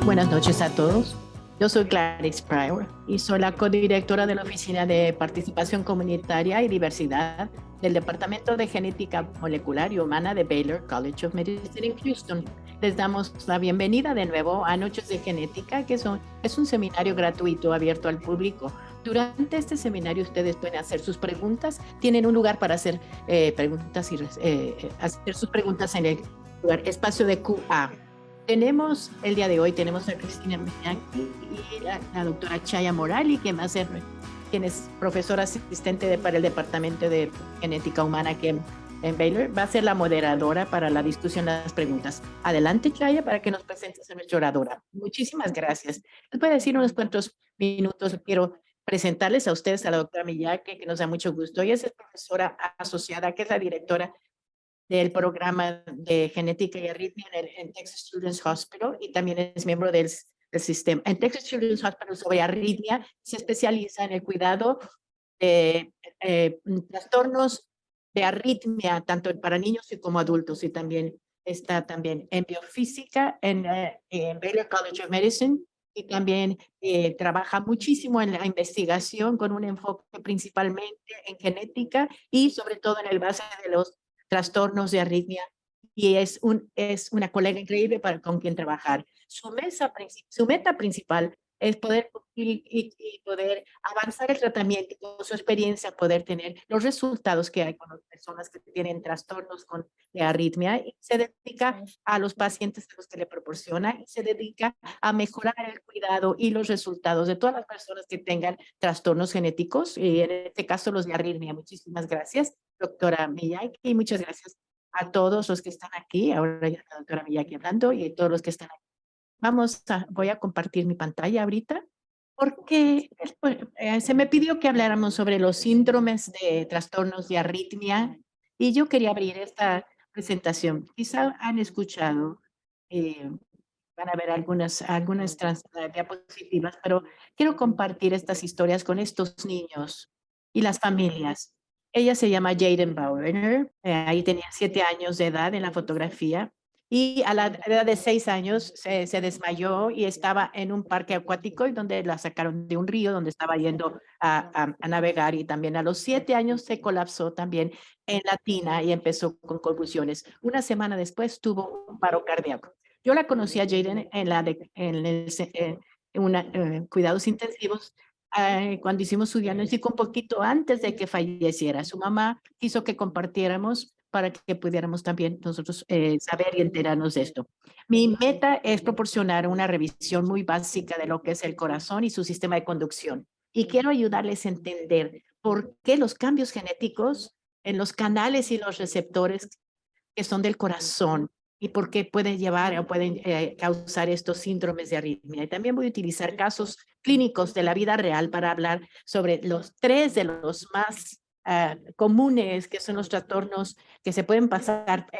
Buenas noches a todos. Yo soy Clarice Pryor y soy la codirectora de la Oficina de Participación Comunitaria y Diversidad del Departamento de Genética Molecular y Humana de Baylor College of Medicine en Houston. Les damos la bienvenida de nuevo a Noches de Genética, que es un seminario gratuito abierto al público. Durante este seminario ustedes pueden hacer sus preguntas, tienen un lugar para hacer preguntas y hacer sus preguntas en el lugar, espacio de QA. El día de hoy tenemos a Cristina Miñaki y la doctora Chaya Morali, quien es profesora asistente para el Departamento de Genética Humana aquí en Baylor. Va a ser la moderadora para la discusión de las preguntas. Adelante, Chaya, para que nos presentes a nuestra oradora. Muchísimas gracias. Les voy a decir unos cuantos minutos. Quiero presentarles a ustedes a la doctora Miñaki, que nos da mucho gusto. Ella es profesora asociada, que es la directora del programa de genética y arritmia en Texas Children's Hospital, y también es miembro del sistema. En Texas Children's Hospital sobre arritmia se especializa en el cuidado de trastornos de arritmia, tanto para niños y como adultos, y también está también en biofísica en Baylor College of Medicine, y también trabaja muchísimo en la investigación con un enfoque principalmente en genética y sobre todo en el base de los trastornos de arritmia, y es una colega increíble con quien trabajar. Su meta principal es poder poder avanzar el tratamiento, y con su experiencia poder tener los resultados que hay con las personas que tienen trastornos de arritmia, y se dedica a los pacientes a los que le proporciona, y se dedica a mejorar el cuidado y los resultados de todas las personas que tengan trastornos genéticos, y en este caso los de arritmia. Muchísimas gracias, doctora Miñaki, y muchas gracias a todos los que están aquí. Ahora ya la doctora Miñaki hablando, y todos los que están aquí. Voy a compartir mi pantalla ahorita, porque se me pidió que habláramos sobre los síndromes de trastornos de arritmia, y yo quería abrir esta presentación. Quizá han escuchado, eh, van a ver algunas diapositivas, pero quiero compartir estas historias con estos niños y las familias. Ella se llama Jaden Bauer, ahí tenía 7 años de edad en la fotografía, y a la edad de 6 años se desmayó y estaba en un parque acuático, y donde la sacaron de un río donde estaba yendo a navegar, y también a los 7 años se colapsó también en la tina y empezó con convulsiones. Una semana después tuvo un paro cardíaco. Yo la conocí a Jaden en cuidados intensivos, cuando hicimos su diagnóstico un poquito antes de que falleciera. Su mamá quiso que compartiéramos para que pudiéramos también nosotros saber y enterarnos de esto. Mi meta es proporcionar una revisión muy básica de lo que es el corazón y su sistema de conducción. Y quiero ayudarles a entender por qué los cambios genéticos en los canales y los receptores que son del corazón, y por qué pueden llevar o pueden causar estos síndromes de arritmia. Y también voy a utilizar casos clínicos de la vida real para hablar sobre los 3 de los más comunes, que son los trastornos que se pueden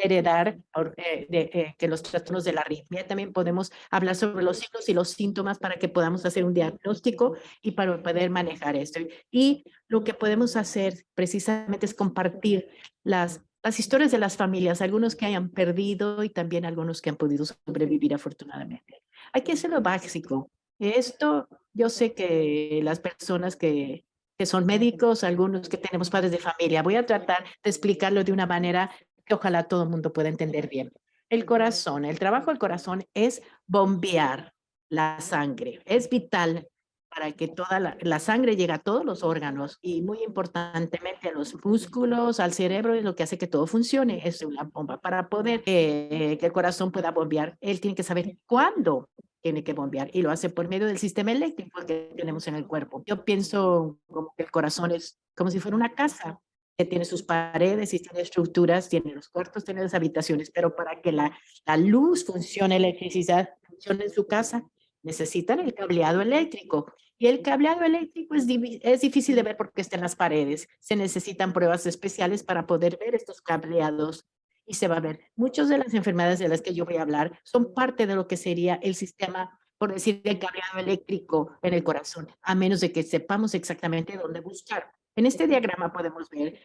heredar, que los trastornos de la arritmia. También podemos hablar sobre los signos y los síntomas para que podamos hacer un diagnóstico y para poder manejar esto. Y lo que podemos hacer precisamente es compartir las historias de las familias, algunos que hayan perdido y también algunos que han podido sobrevivir afortunadamente. Hay que hacer lo básico. Esto, yo sé que las personas que son médicos, algunos que tenemos padres de familia, voy a tratar de explicarlo de una manera que ojalá todo el mundo pueda entender bien. El corazón, el trabajo del corazón es bombear la sangre. Es vital para que toda la sangre llegue a todos los órganos, y muy importantemente a los músculos, al cerebro, es lo que hace que todo funcione. Es una bomba. Para poder que el corazón pueda bombear, él tiene que saber cuándo tiene que bombear, y lo hace por medio del sistema eléctrico que tenemos en el cuerpo. Yo pienso como que el corazón es como si fuera una casa que tiene sus paredes y tiene estructuras, tiene los cuartos, tiene las habitaciones, pero para que la luz funcione, electricidad funcione en su casa, necesitan el cableado eléctrico. Y el cableado eléctrico es difícil de ver porque está en las paredes. Se necesitan pruebas especiales para poder ver estos cableados, y se va a ver. Muchas de las enfermedades de las que yo voy a hablar son parte de lo que sería el sistema, por decir, el cableado eléctrico en el corazón, a menos de que sepamos exactamente dónde buscar. En este diagrama podemos ver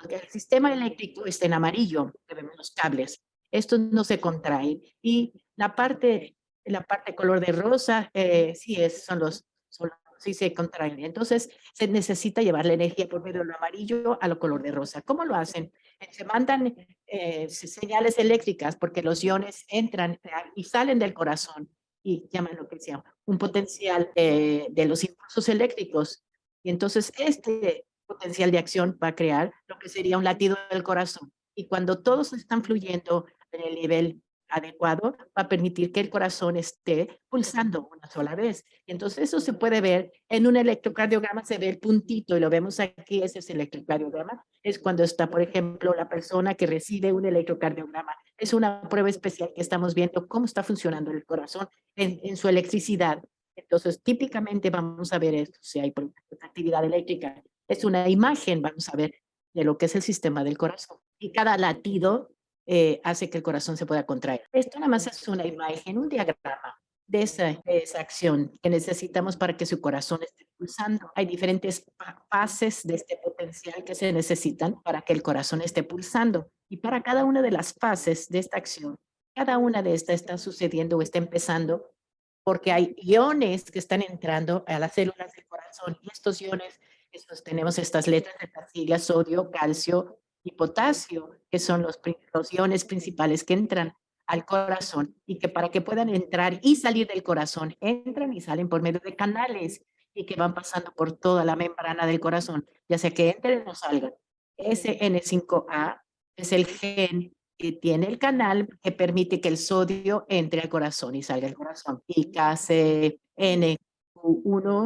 que el sistema eléctrico está en amarillo, que vemos los cables. Estos no se contraen, y la parte la parte color de rosa, sí, sí se contraen. Entonces, se necesita llevar la energía por medio de lo amarillo a lo color de rosa. ¿Cómo lo hacen? Se mandan señales eléctricas porque los iones entran y salen del corazón y llaman lo que sea un potencial de los impulsos eléctricos. Y entonces, este potencial de acción va a crear lo que sería un latido del corazón. Y cuando todos están fluyendo en el nivel adecuado, va a permitir que el corazón esté pulsando una sola vez. Y entonces eso se puede ver en un electrocardiograma, se ve el puntito y lo vemos aquí, ese es el electrocardiograma. Es cuando está, por ejemplo, la persona que recibe un electrocardiograma. Es una prueba especial que estamos viendo cómo está funcionando el corazón en su electricidad. Entonces, típicamente vamos a ver esto, si hay actividad eléctrica. Es una imagen, vamos a ver, de lo que es el sistema del corazón. Y cada latido hace que el corazón se pueda contraer. Esto nada más es una imagen, un diagrama de esa acción que necesitamos para que su corazón esté pulsando. Hay diferentes fases de este potencial que se necesitan para que el corazón esté pulsando. Y para cada una de las fases de esta acción, cada una de estas está sucediendo o está empezando porque hay iones que están entrando a las células del corazón y estos iones, tenemos estas letras de las siglas sodio, calcio y potasio, que son los iones principales que entran al corazón y que para que puedan entrar y salir del corazón, entran y salen por medio de canales y que van pasando por toda la membrana del corazón, ya sea que entren o salgan. SN5A es el gen que tiene el canal que permite que el sodio entre al corazón y salga del corazón. Y KCNQ1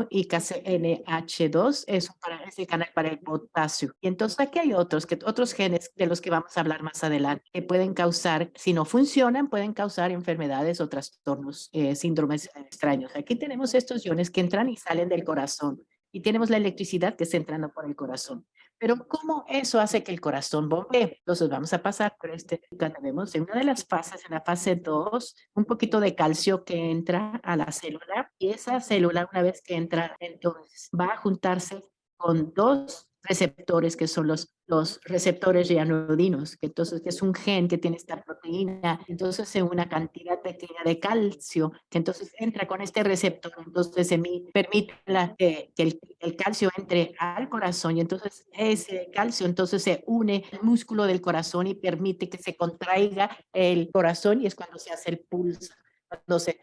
y KCNH2 es el canal para el potasio. Y entonces aquí hay otros genes de los que vamos a hablar más adelante que pueden causar, si no funcionan, pueden causar enfermedades o trastornos, síndromes extraños. Aquí tenemos estos iones que entran y salen del corazón y tenemos la electricidad que está entrando por el corazón. Pero ¿cómo eso hace que el corazón bombee? Entonces vamos a pasar por cuando vemos en una de las fases, en la fase 2, un poquito de calcio que entra a la célula y esa célula una vez que entra, entonces va a juntarse con dos receptores que son los receptores rianodinos, que entonces que es un gen que tiene esta proteína, entonces en una cantidad pequeña de calcio, que entonces entra con este receptor, entonces permite que el calcio entre al corazón y entonces ese calcio entonces se une al músculo del corazón y permite que se contraiga el corazón y es cuando se hace el pulso, cuando se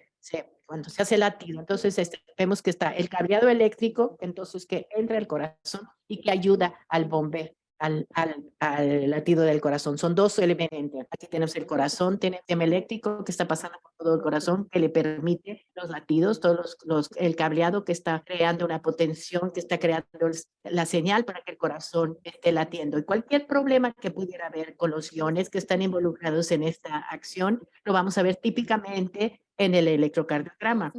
hace latido. Entonces vemos que está el cableado eléctrico, entonces que entra el corazón y que ayuda al bombeo. Al latido del corazón. Son dos elementos. Aquí tenemos el corazón, tiene el sistema eléctrico que está pasando por todo el corazón, que le permite los latidos, el cableado que está creando una potenciación, que está creando la señal para que el corazón esté latiendo. Y cualquier problema que pudiera haber con los iones que están involucrados en esta acción, lo vamos a ver típicamente en el electrocardiograma.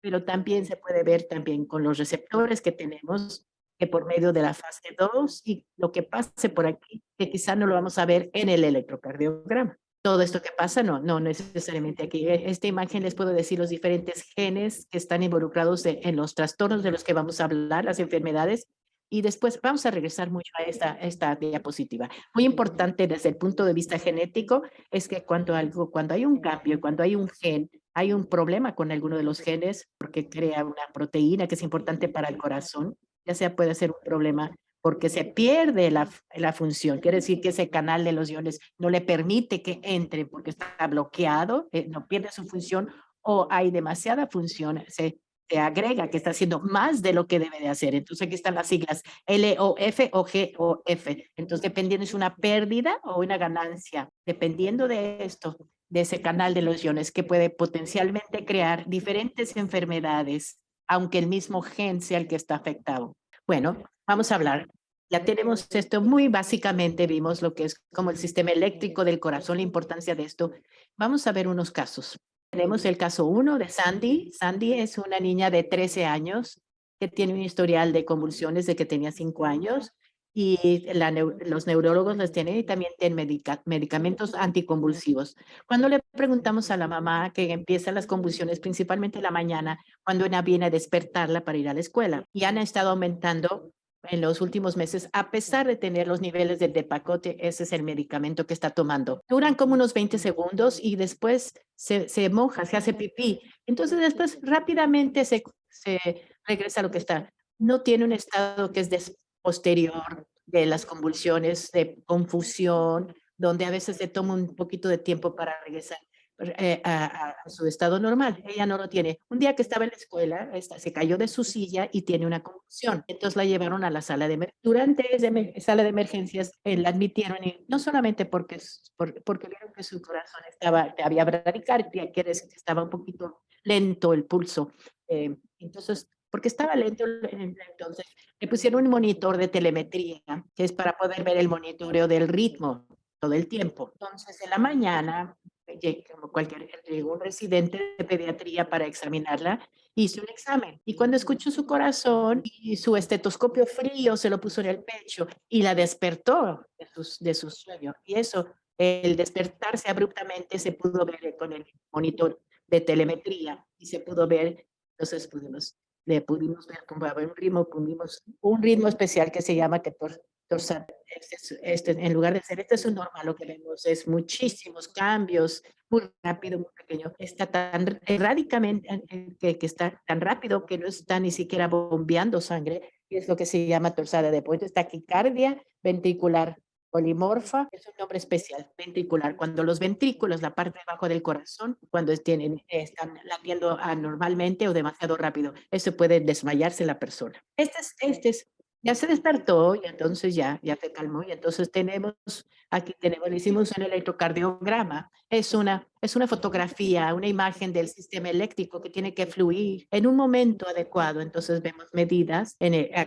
Pero también se puede ver también con los receptores que tenemos que por medio de la fase 2 y lo que pase por aquí, que quizá no lo vamos a ver en el electrocardiograma. Todo esto que pasa, no necesariamente aquí. Esta imagen les puedo decir los diferentes genes que están involucrados en los trastornos de los que vamos a hablar, las enfermedades, y después vamos a regresar mucho a esta diapositiva. Muy importante desde el punto de vista genético es que cuando hay un cambio, cuando hay un gen, hay un problema con alguno de los genes porque crea una proteína que es importante para el corazón, ya sea puede ser un problema porque se pierde la función, quiere decir que ese canal de los iones no le permite que entre porque está bloqueado, no pierde su función o hay demasiada función, se agrega que está haciendo más de lo que debe de hacer. Entonces aquí están las siglas LOF o GOF. Entonces dependiendo es una pérdida o una ganancia, dependiendo de esto, de ese canal de los iones que puede potencialmente crear diferentes enfermedades, aunque el mismo gen sea el que está afectado. Bueno, vamos a hablar. Ya tenemos esto muy básicamente, vimos lo que es como el sistema eléctrico del corazón, la importancia de esto. Vamos a ver unos casos. Tenemos el caso 1 de Sandy. Sandy es una niña de 13 años que tiene un historial de convulsiones de que tenía 5 años y los neurólogos las tienen y también tienen medicamentos anticonvulsivos. Cuando le preguntamos a la mamá que empiezan las convulsiones, principalmente en la mañana, cuando ella viene a despertarla para ir a la escuela, y han estado aumentando en los últimos meses, a pesar de tener los niveles de Depakote, ese es el medicamento que está tomando. Duran como unos 20 segundos y después se moja, se hace pipí. Entonces después rápidamente se regresa a lo que está. No tiene un estado que es posterior de las convulsiones, de confusión, donde a veces se toma un poquito de tiempo para regresar a su estado normal. Ella no lo tiene. Un día que estaba en la escuela, se cayó de su silla y tiene una convulsión. Entonces la llevaron a la sala de emergencias. Durante esa sala de emergencias la admitieron, y no solamente porque vieron que su corazón había bradicardia, quiere decir que estaba un poquito lento el pulso. Entonces, porque estaba lento, entonces le pusieron un monitor de telemetría, que es para poder ver el monitoreo del ritmo todo el tiempo. Entonces, en la mañana, como llegó un residente de pediatría para examinarla, hizo un examen. Y cuando escuchó su corazón y su estetoscopio frío, se lo puso en el pecho y la despertó de su sueño. Y eso, el despertarse abruptamente, se pudo ver con el monitor de telemetría y se pudo ver, entonces le pudimos ver como un ritmo especial que se llama torsar. En lugar de ser, este es un normal, lo que vemos es muchísimos cambios, muy rápido, muy pequeño. Está tan radicalmente, que está tan rápido que no está ni siquiera bombeando sangre, y es lo que se llama torsada de Pointer. Taquicardia ventricular polimorfa es un nombre especial, ventricular. Cuando los ventrículos, la parte de abajo del corazón, cuando están latiendo anormalmente o demasiado rápido, eso puede desmayarse la persona. Ya se despertó y entonces ya se calmó, y entonces le hicimos un electrocardiograma. Es una fotografía, una imagen del sistema eléctrico que tiene que fluir en un momento adecuado. Entonces vemos medidas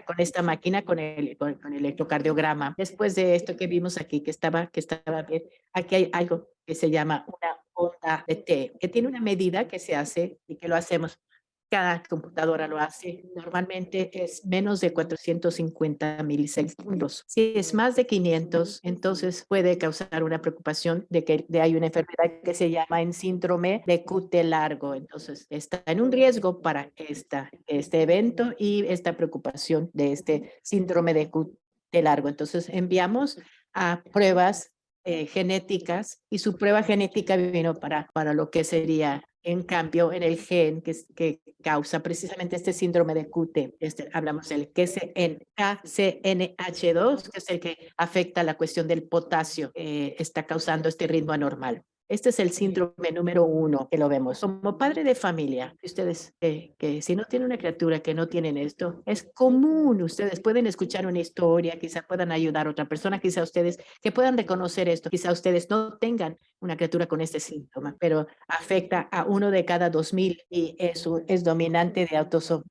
con esta máquina, con el electrocardiograma. Después de esto que vimos aquí, que estaba bien, aquí hay algo que se llama una onda de T, que tiene una medida que se hace y que lo hacemos. Cada computadora lo hace. Normalmente es menos de 450 milisegundos. Si es más de 500, entonces puede causar una preocupación de que hay una enfermedad que se llama en síndrome de QT largo. Entonces está en un riesgo para este evento y esta preocupación de este síndrome de QT largo. Entonces enviamos a pruebas genéticas, y su prueba genética vino para lo que sería en cambio en el gen que causa precisamente este síndrome de QT. Hablamos del KCNH2, que es el que afecta la cuestión del potasio, está causando este ritmo anormal. Este es el síndrome número 1 que lo vemos. Como padre de familia, ustedes, que si no tienen una criatura que no tienen esto, es común. Ustedes pueden escuchar una historia, quizá puedan ayudar a otra persona, quizá ustedes que puedan reconocer esto, quizá ustedes no tengan una criatura con este síntoma, pero afecta a 1 de cada 2,000 y es dominante de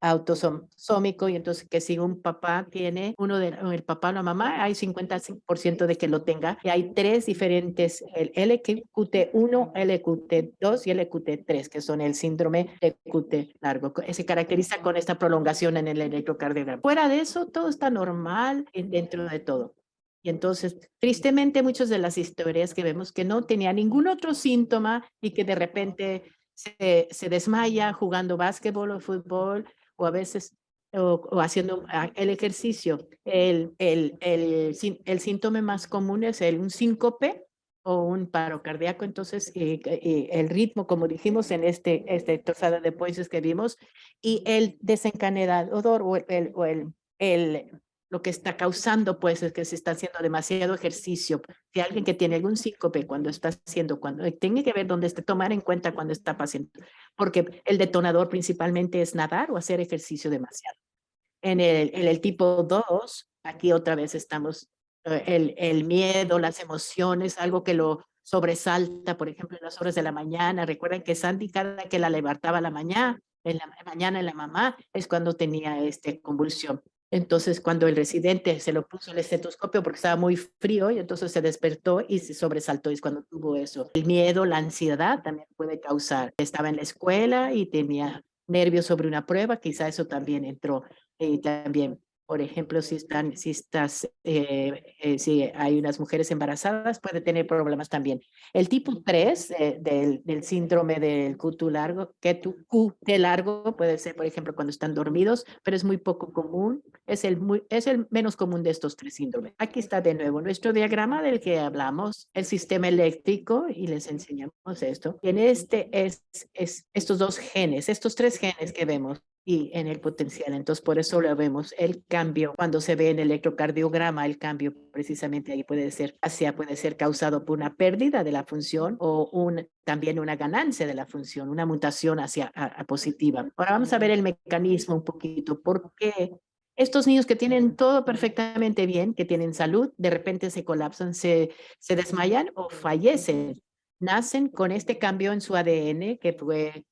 autosómico. Y entonces que si un papá tiene el papá o la mamá, hay 50% de que lo tenga, y hay 3 diferentes, el LQT1, LQT2 y LQT3, que son el síndrome de QT largo. Se caracteriza con esta prolongación en el electrocardiograma. Fuera de eso, todo está normal dentro de todo. Y entonces, tristemente, muchas de las historias que vemos que no tenía ningún otro síntoma y que de repente se desmaya jugando básquetbol o fútbol, o a veces o haciendo el ejercicio. El síntoma más común es un síncope o un paro cardíaco. Entonces, el ritmo, como dijimos en torsada de Points que vimos, y el desencadenador lo que está causando, pues, es que se está haciendo demasiado ejercicio. Si alguien que tiene algún síncope tiene que ver dónde tomar en cuenta cuando está pasando, porque el detonador principalmente es nadar o hacer ejercicio demasiado. En el tipo 2, aquí otra vez estamos, el miedo, las emociones, algo que lo sobresalta, por ejemplo, en las horas de la mañana. Recuerden que Sandy, cada que la levantaba en la mañana, en la mamá, es cuando tenía convulsión. Entonces, cuando el residente se lo puso el estetoscopio porque estaba muy frío, y entonces se despertó y se sobresaltó, y es cuando tuvo eso. El miedo, la ansiedad también puede causar. Estaba en la escuela y tenía nervios sobre una prueba, quizá eso también entró, también Por ejemplo, si hay unas mujeres embarazadas, puede tener problemas también. El tipo 3 del síndrome del QT largo puede ser, por ejemplo, cuando están dormidos, pero es muy poco común. Es el menos común de estos tres síndromes. Aquí está de nuevo nuestro diagrama del que hablamos, el sistema eléctrico, y les enseñamos esto. Y en estos dos genes, estos tres genes que vemos, y en el potencial. Entonces, por eso lo vemos el cambio cuando se ve en el electrocardiograma, el cambio precisamente ahí puede ser causado por una pérdida de la función o también una ganancia de la función, una mutación a positiva. Ahora vamos a ver el mecanismo un poquito. ¿Por qué estos niños que tienen todo perfectamente bien, que tienen salud, de repente se colapsan, se desmayan o fallecen? Nacen con este cambio en su ADN que puede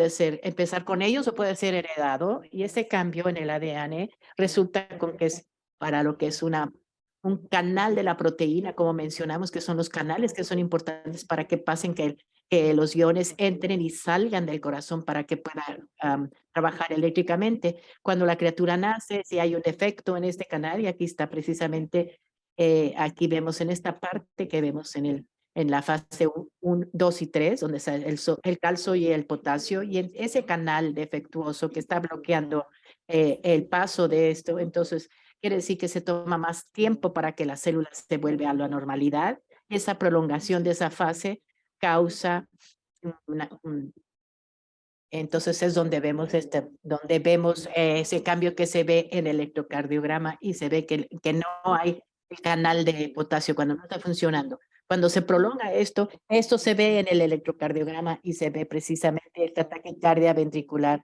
ser empezar con ellos o puede ser heredado, y ese cambio en el ADN resulta con que es para lo que es un canal de la proteína, como mencionamos, que son los canales que son importantes para que pasen, que los iones entren y salgan del corazón para que pueda trabajar eléctricamente. Cuando la criatura nace, si hay un defecto en este canal, y aquí está precisamente, aquí vemos en esta parte que vemos en la fase 1, 2 y 3, donde está el calcio y el potasio, y en ese canal defectuoso que está bloqueando el paso de esto, entonces quiere decir que se toma más tiempo para que la célula se vuelva a la normalidad, y esa prolongación de esa fase causa entonces es donde vemos ese cambio que se ve en el electrocardiograma, y se ve que no hay el canal de potasio cuando no está funcionando. Cuando se prolonga esto se ve en el electrocardiograma y se ve precisamente esta taquicardia ventricular,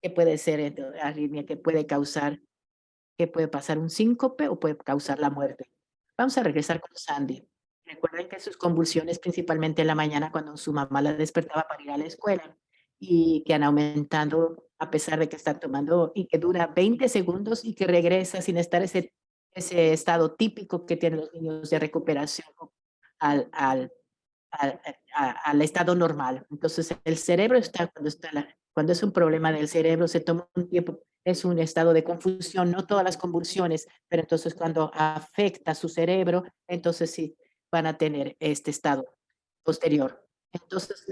que puede ser arritmia, que puede pasar un síncope o puede causar la muerte. Vamos a regresar con Sandy. Recuerden que sus convulsiones, principalmente en la mañana cuando su mamá la despertaba para ir a la escuela, y que han aumentado a pesar de que está tomando, y que dura 20 segundos y que regresa sin estar ese estado típico que tienen los niños de recuperación al, al, al estado normal. Entonces, el cerebro cuando es un problema del cerebro, se toma un tiempo, es un estado de confusión, no todas las convulsiones, pero entonces cuando afecta su cerebro, entonces sí van a tener este estado posterior. Entonces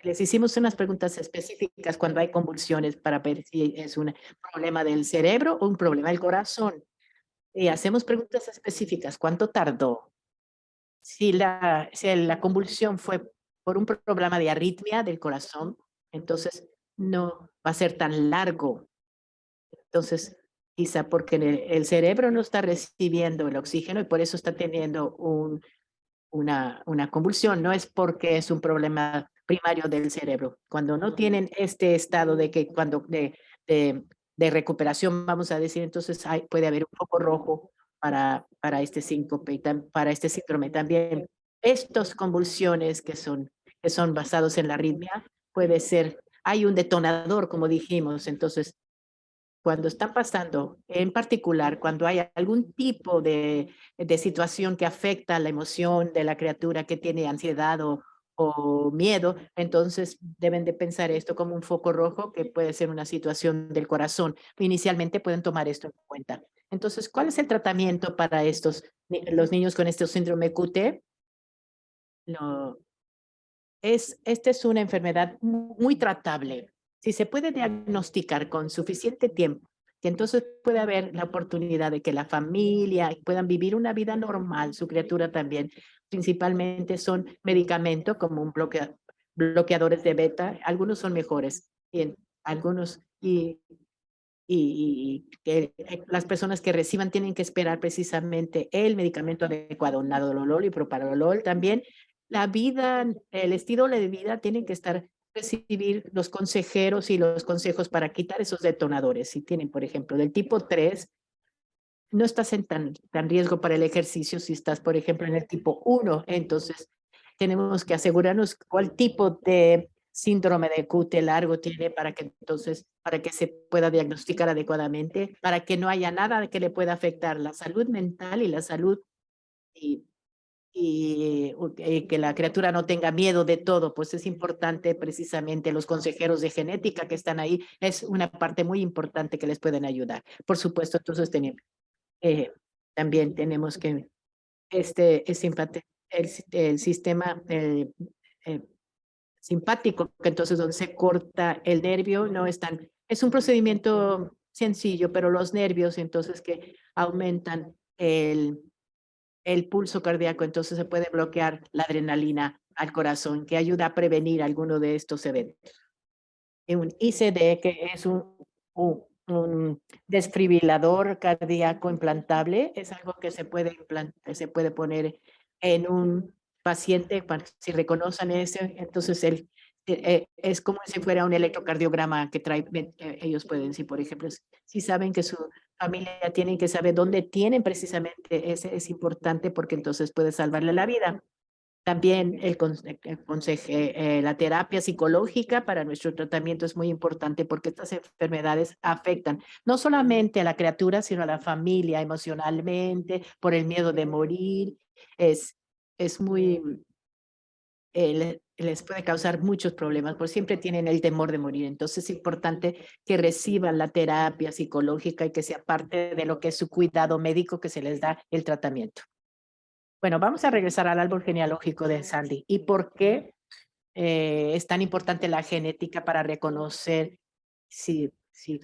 les hicimos unas preguntas específicas cuando hay convulsiones para ver si es un problema del cerebro o un problema del corazón. Y hacemos preguntas específicas. ¿Cuánto tardó? Si la convulsión fue por un problema de arritmia del corazón, entonces no va a ser tan largo. Entonces, quizá porque el cerebro no está recibiendo el oxígeno y por eso está teniendo una convulsión. No es porque es un problema primario del cerebro. Cuando no tienen este estado de, de recuperación, vamos a decir, entonces puede haber un foco rojo para este síncope, para este síndrome también. Estas convulsiones que son basados en la arritmia, hay un detonador, como dijimos. Entonces, cuando están pasando, en particular, cuando hay algún tipo de situación que afecta la emoción de la criatura que tiene ansiedad o miedo, entonces deben de pensar esto como un foco rojo, que puede ser una situación del corazón. Inicialmente pueden tomar esto en cuenta. Entonces, ¿cuál es el tratamiento para los niños con este síndrome QT? Lo, Esta es una enfermedad muy tratable. Si se puede diagnosticar con suficiente tiempo, que entonces puede haber la oportunidad de que la familia puedan vivir una vida normal, su criatura también. Principalmente son medicamentos como bloqueadores de beta, algunos son mejores, algunos, y que las personas que reciban tienen que esperar precisamente el medicamento adecuado, nadolol y propranolol también. El estilo de vida tienen que recibir los consejeros y los consejos para quitar esos detonadores. Si tienen, por ejemplo, del tipo 3, no estás en tan riesgo para el ejercicio. Si estás, por ejemplo, en el tipo 1, entonces tenemos que asegurarnos cuál tipo de síndrome de QT largo tiene, para que se pueda diagnosticar adecuadamente, para que no haya nada que le pueda afectar la salud mental y la salud y y que la criatura no tenga miedo de todo, pues es importante precisamente los consejeros de genética que están ahí, es una parte muy importante que les pueden ayudar. Por supuesto, entonces eh, también tenemos que es el sistema eh, simpático, que entonces donde se corta el nervio, no es tan, es un procedimiento sencillo, pero los nervios entonces que aumentan el pulso cardíaco, entonces se puede bloquear la adrenalina al corazón, que ayuda a prevenir alguno de estos eventos. Un ICD, que es un desfibrilador cardíaco implantable, es algo que se puede poner en un paciente, si reconocen ese, entonces es como si fuera un electrocardiograma que trae, ellos pueden, si por ejemplo, si saben que su familia tienen que saber dónde tienen precisamente, ese es importante porque entonces puede salvarle la vida. También la terapia psicológica para nuestro tratamiento es muy importante porque estas enfermedades afectan no solamente a la criatura, sino a la familia emocionalmente, por el miedo de morir. Es, es muy, les puede causar muchos problemas, porque siempre tienen el temor de morir. Entonces es importante que reciban la terapia psicológica y que sea parte de lo que es su cuidado médico que se les da el tratamiento. Bueno, vamos a regresar al árbol genealógico de Sandy. ¿Y por qué es tan importante la genética para reconocer si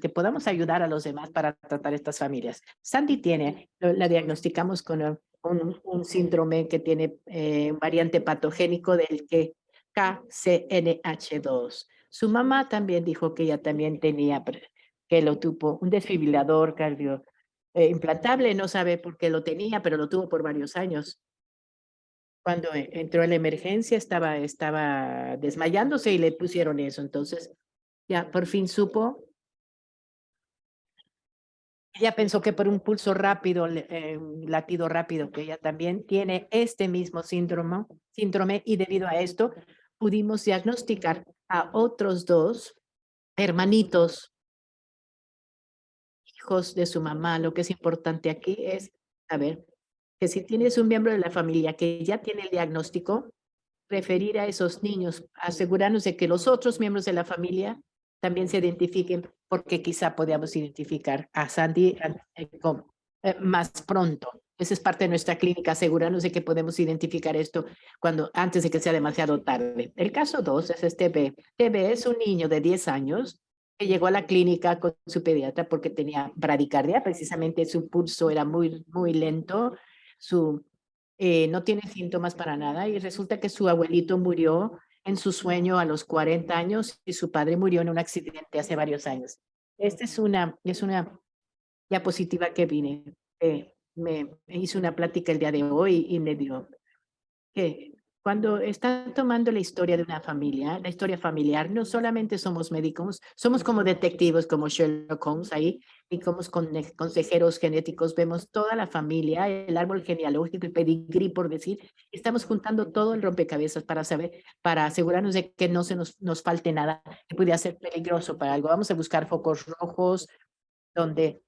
que podamos ayudar a los demás para tratar estas familias? Sandy la diagnosticamos con un síndrome que tiene un variante patogénico del que KCNH2. Su mamá también dijo que ella también tenía, que lo tuvo, un desfibrilador implantable, no sabe por qué lo tenía, pero lo tuvo por varios años. Cuando entró en la emergencia estaba desmayándose y le pusieron eso. Entonces, ya por fin supo. Ella pensó que por un pulso rápido, un latido rápido, que ella también tiene este mismo síndrome, y debido a esto pudimos diagnosticar a otros dos hermanitos, hijos de su mamá. Lo que es importante aquí es saber que si tienes un miembro de la familia que ya tiene el diagnóstico, referir a esos niños, asegurarnos de que los otros miembros de la familia también se identifiquen, porque quizá podamos identificar a Sandy más pronto. Esa es parte de nuestra clínica, asegurarnos de que podemos identificar esto antes de que sea demasiado tarde. El caso 2 es TB. TB es un niño de 10 años que llegó a la clínica con su pediatra porque tenía bradicardia, precisamente su pulso era muy, muy lento, no tiene síntomas para nada y resulta que su abuelito murió en su sueño a los 40 años y su padre murió en un accidente hace varios años. Esta es una diapositiva que me hizo una plática el día de hoy y me dio que cuando está tomando la historia de una familia, la historia familiar, no solamente somos médicos, somos como detectives, como Sherlock Holmes ahí, y como consejeros genéticos, vemos toda la familia, el árbol genealógico, el pedigrí, por decir, estamos juntando todo el rompecabezas para asegurarnos de que no nos falte nada que pudiera ser peligroso para algo. Vamos a buscar focos rojos, donde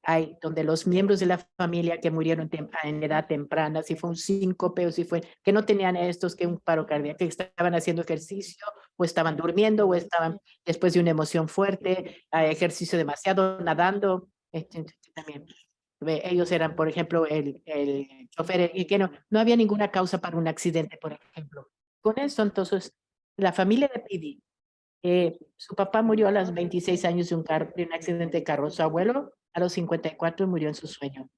los miembros de la familia que murieron en edad temprana, si fue un síncope o si fue que no tenían estos, que un paro cardíaco, que estaban haciendo ejercicio o estaban durmiendo o estaban después de una emoción fuerte, ejercicio demasiado, nadando, también. Ellos eran, por ejemplo, el chofer, y que no había ninguna causa para un accidente, por ejemplo. Con eso, entonces, la familia de Pidi, su papá murió a los 26 años de un accidente de carro. Su abuelo a los 54 murió en su sueño.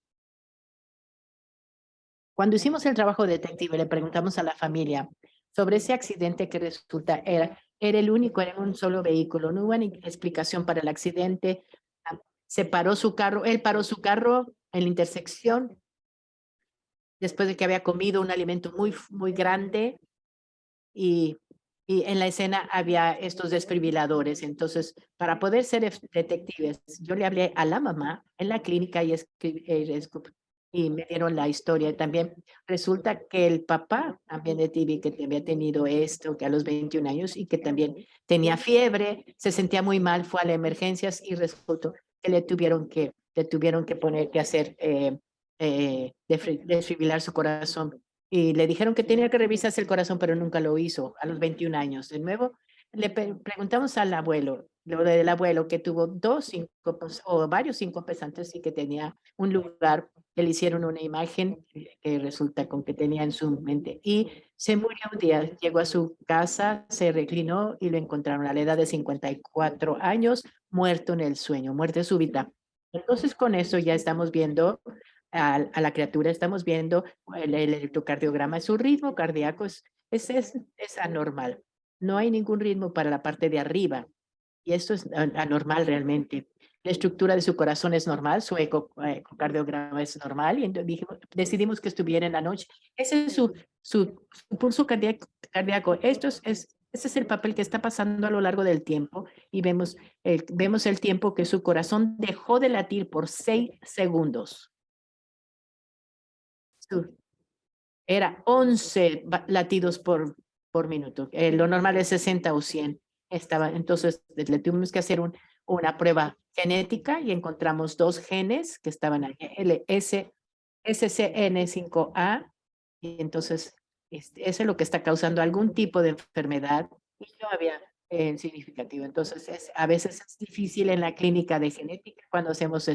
Cuando hicimos el trabajo detective, le preguntamos a la familia sobre ese accidente que resulta era el único, era un solo vehículo. No hubo ni explicación para el accidente. Se paró su carro, él paró su carro en la intersección después de que había comido un alimento muy, muy grande y, y en la escena había estos desfibriladores. Entonces, para poder ser detectives, yo le hablé a la mamá en la clínica y me dieron la historia. También resulta que el papá también de Tibi, que había tenido esto, que a los 21 años y que también tenía fiebre, se sentía muy mal, fue a las emergencias y resultó que le tuvieron que poner, que hacer, desfibrilar su corazón y le dijeron que tenía que revisarse el corazón, pero nunca lo hizo a los 21 años. De nuevo, le preguntamos al abuelo, lo del abuelo que tuvo dos síncopes o varios síncopes antes y que tenía un lugar, que le hicieron una imagen que resulta con que tenía en su mente. Y se murió un día, llegó a su casa, se reclinó y lo encontraron a la edad de 54 años, muerto en el sueño, muerte súbita. Entonces con eso ya estamos viendo a la criatura, estamos viendo el electrocardiograma, su ritmo cardíaco es anormal. No hay ningún ritmo para la parte de arriba y esto es anormal realmente. La estructura de su corazón es normal, su ecocardiograma es normal y entonces decidimos que estuviera en la noche. Ese es su pulso cardíaco. Ese es el papel que está pasando a lo largo del tiempo y vemos el tiempo que su corazón dejó de latir por 6 segundos. Era 11 latidos por minuto. Lo normal es 60 o 100. Entonces, le tuvimos que hacer una prueba genética y encontramos dos genes que estaban ahí, SCN5A, y entonces eso es lo que está causando algún tipo de enfermedad y no había significativo. Entonces, a veces es difícil en la clínica de genética cuando hacemos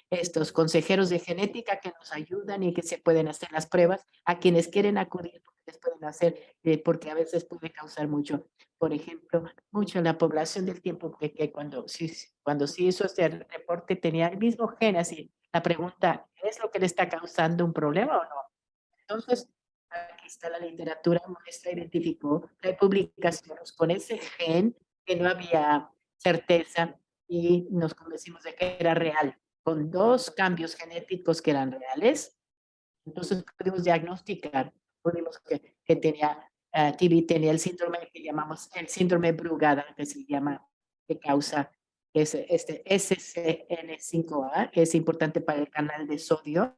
estos consejeros de genética que nos ayudan y que se pueden hacer las pruebas a quienes quieren acudir, porque les pueden hacer, porque a veces puede causar mucho, por ejemplo, mucho en la población del tiempo que cuando sí hizo este reporte tenía el mismo gen, así la pregunta, ¿es lo que le está causando un problema o no? Entonces, aquí está la literatura muestra, identificó, hay publicaciones con ese gen que no había certeza y nos convencimos de que era real, con dos cambios genéticos que eran reales. Entonces pudimos diagnosticar, pudimos que tenía, TB tenía el síndrome que llamamos el síndrome Brugada, que se llama, que causa este SCN5A, que es importante para el canal de sodio.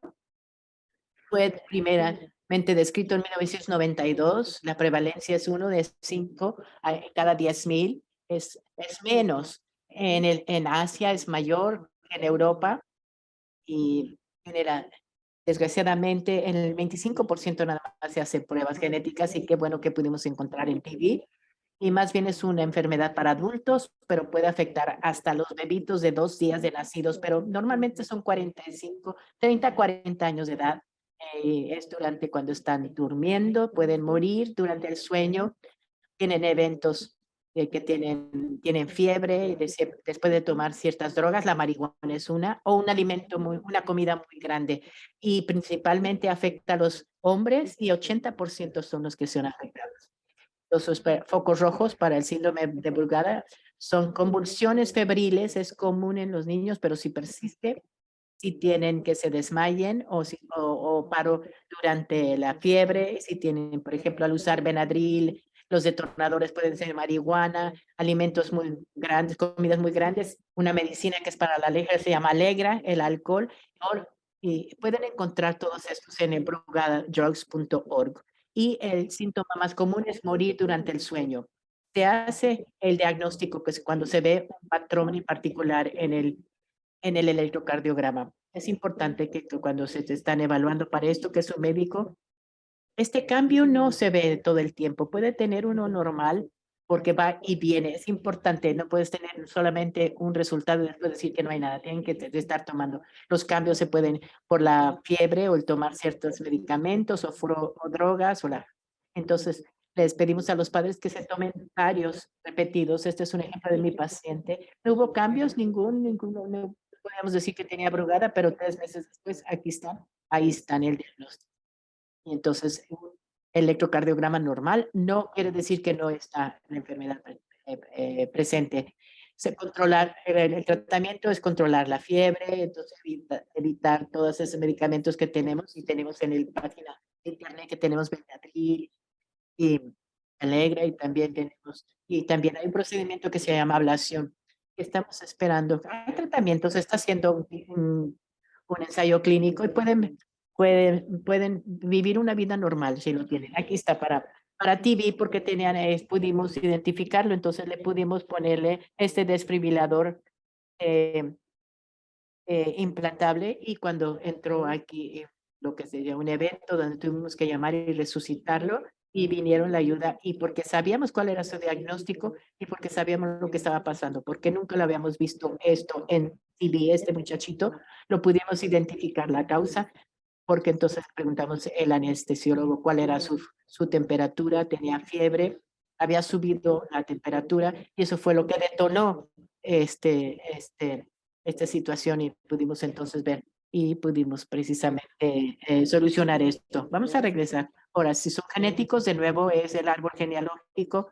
Fue primeramente descrito en 1992. La prevalencia es 1 de 5 cada 10,000. Es menos. En Asia es mayor, en Europa y genera, desgraciadamente, en el 25% nada más se hacen pruebas genéticas y qué bueno que pudimos encontrar en TB. Y más bien es una enfermedad para adultos, pero puede afectar hasta los bebitos de 2 días de nacidos, pero normalmente son 45, 30, 40 años de edad. Es durante cuando están durmiendo, pueden morir durante el sueño, tienen eventos que tienen fiebre y después de tomar ciertas drogas, la marihuana es una, o un alimento, una comida muy grande. Y principalmente afecta a los hombres y 80% son los que son afectados. Los focos rojos para el síndrome de Brugada son convulsiones febriles, es común en los niños, pero si persiste, si tienen que se desmayen o paro durante la fiebre, si tienen, por ejemplo, al usar Benadryl, los detonadores pueden ser marihuana, alimentos muy grandes, comidas muy grandes, una medicina que es para la alergia se llama Alegra, el alcohol, y pueden encontrar todos estos en brugadadrugs.org. Y el síntoma más común es morir durante el sueño. Se hace el diagnóstico que es cuando se ve un patrón en particular en el electrocardiograma. Es importante que cuando se te están evaluando para esto, que es un médico, este cambio no se ve todo el tiempo. Puede tener uno normal porque va y viene. Es importante, no puedes tener solamente un resultado y después decir que no hay nada. Tienen que estar tomando. Los cambios se pueden por la fiebre o el tomar ciertos medicamentos o drogas. Entonces, les pedimos a los padres que se tomen varios repetidos. Este es un ejemplo de mi paciente. No hubo cambios, ninguno. No podemos decir que tenía Brugada, pero 3 meses después, aquí están, ahí están el diagnóstico. Y entonces, un electrocardiograma normal no quiere decir que no está la enfermedad presente. El tratamiento es controlar la fiebre, entonces evitar todos esos medicamentos que tenemos y tenemos en el página de internet que tenemos Benadryl y Alegra y también hay un procedimiento que se llama ablación que estamos esperando. Hay tratamientos, se está haciendo un ensayo clínico y pueden vivir una vida normal si lo tienen. Aquí está para TB porque pudimos identificarlo, entonces le pudimos ponerle este desfibrilador implantable y cuando entró aquí lo que sería un evento donde tuvimos que llamar y resucitarlo y vinieron la ayuda y porque sabíamos cuál era su diagnóstico y porque sabíamos lo que estaba pasando, porque nunca lo habíamos visto esto en TV, este muchachito, lo pudimos identificar la causa, porque entonces preguntamos el anestesiólogo cuál era su temperatura, tenía fiebre, había subido la temperatura y eso fue lo que detonó esta situación y pudimos entonces ver y pudimos precisamente solucionar esto. Vamos a regresar. Ahora, si son genéticos, de nuevo es el árbol genealógico.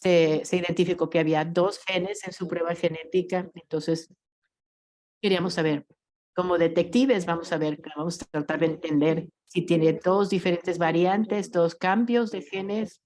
Se identificó que había 2 genes en su prueba genética, entonces queríamos saber, como detectives, vamos a ver, vamos a tratar de entender si tiene 2 diferentes variantes, 2 cambios de genes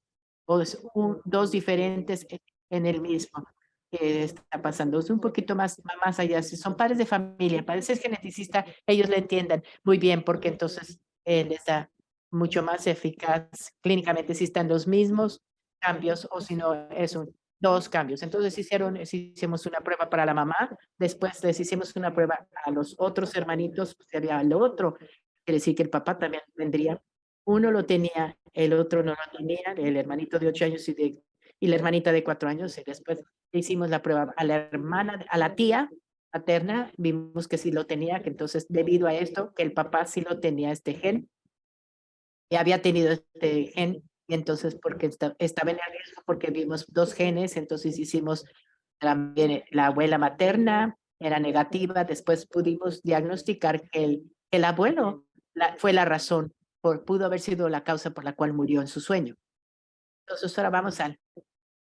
o es 2 diferentes en el mismo que está pasando. Es un poquito más allá. Si son padres de familia, para ser geneticista, ellos le entiendan muy bien porque entonces les da mucho más eficaz clínicamente si están los mismos cambios o si no es 2 cambios. Entonces hicimos una prueba para la mamá. Después les hicimos una prueba a los otros hermanitos, si había el otro, quiere decir que el papá también tendría. Uno lo tenía, el otro no lo tenía, el hermanito de 8 años y la hermanita de 4 años. Y después le hicimos la prueba a la hermana, a la tía paterna, vimos que sí lo tenía, que entonces debido a esto, que el papá sí lo tenía este gen, y había tenido este gen, y entonces porque estaba en el riesgo, porque vimos 2 genes, entonces hicimos también la abuela materna, era negativa, después pudimos diagnosticar que el abuelo fue la razón, pudo haber sido la causa por la cual murió en su sueño. Entonces ahora vamos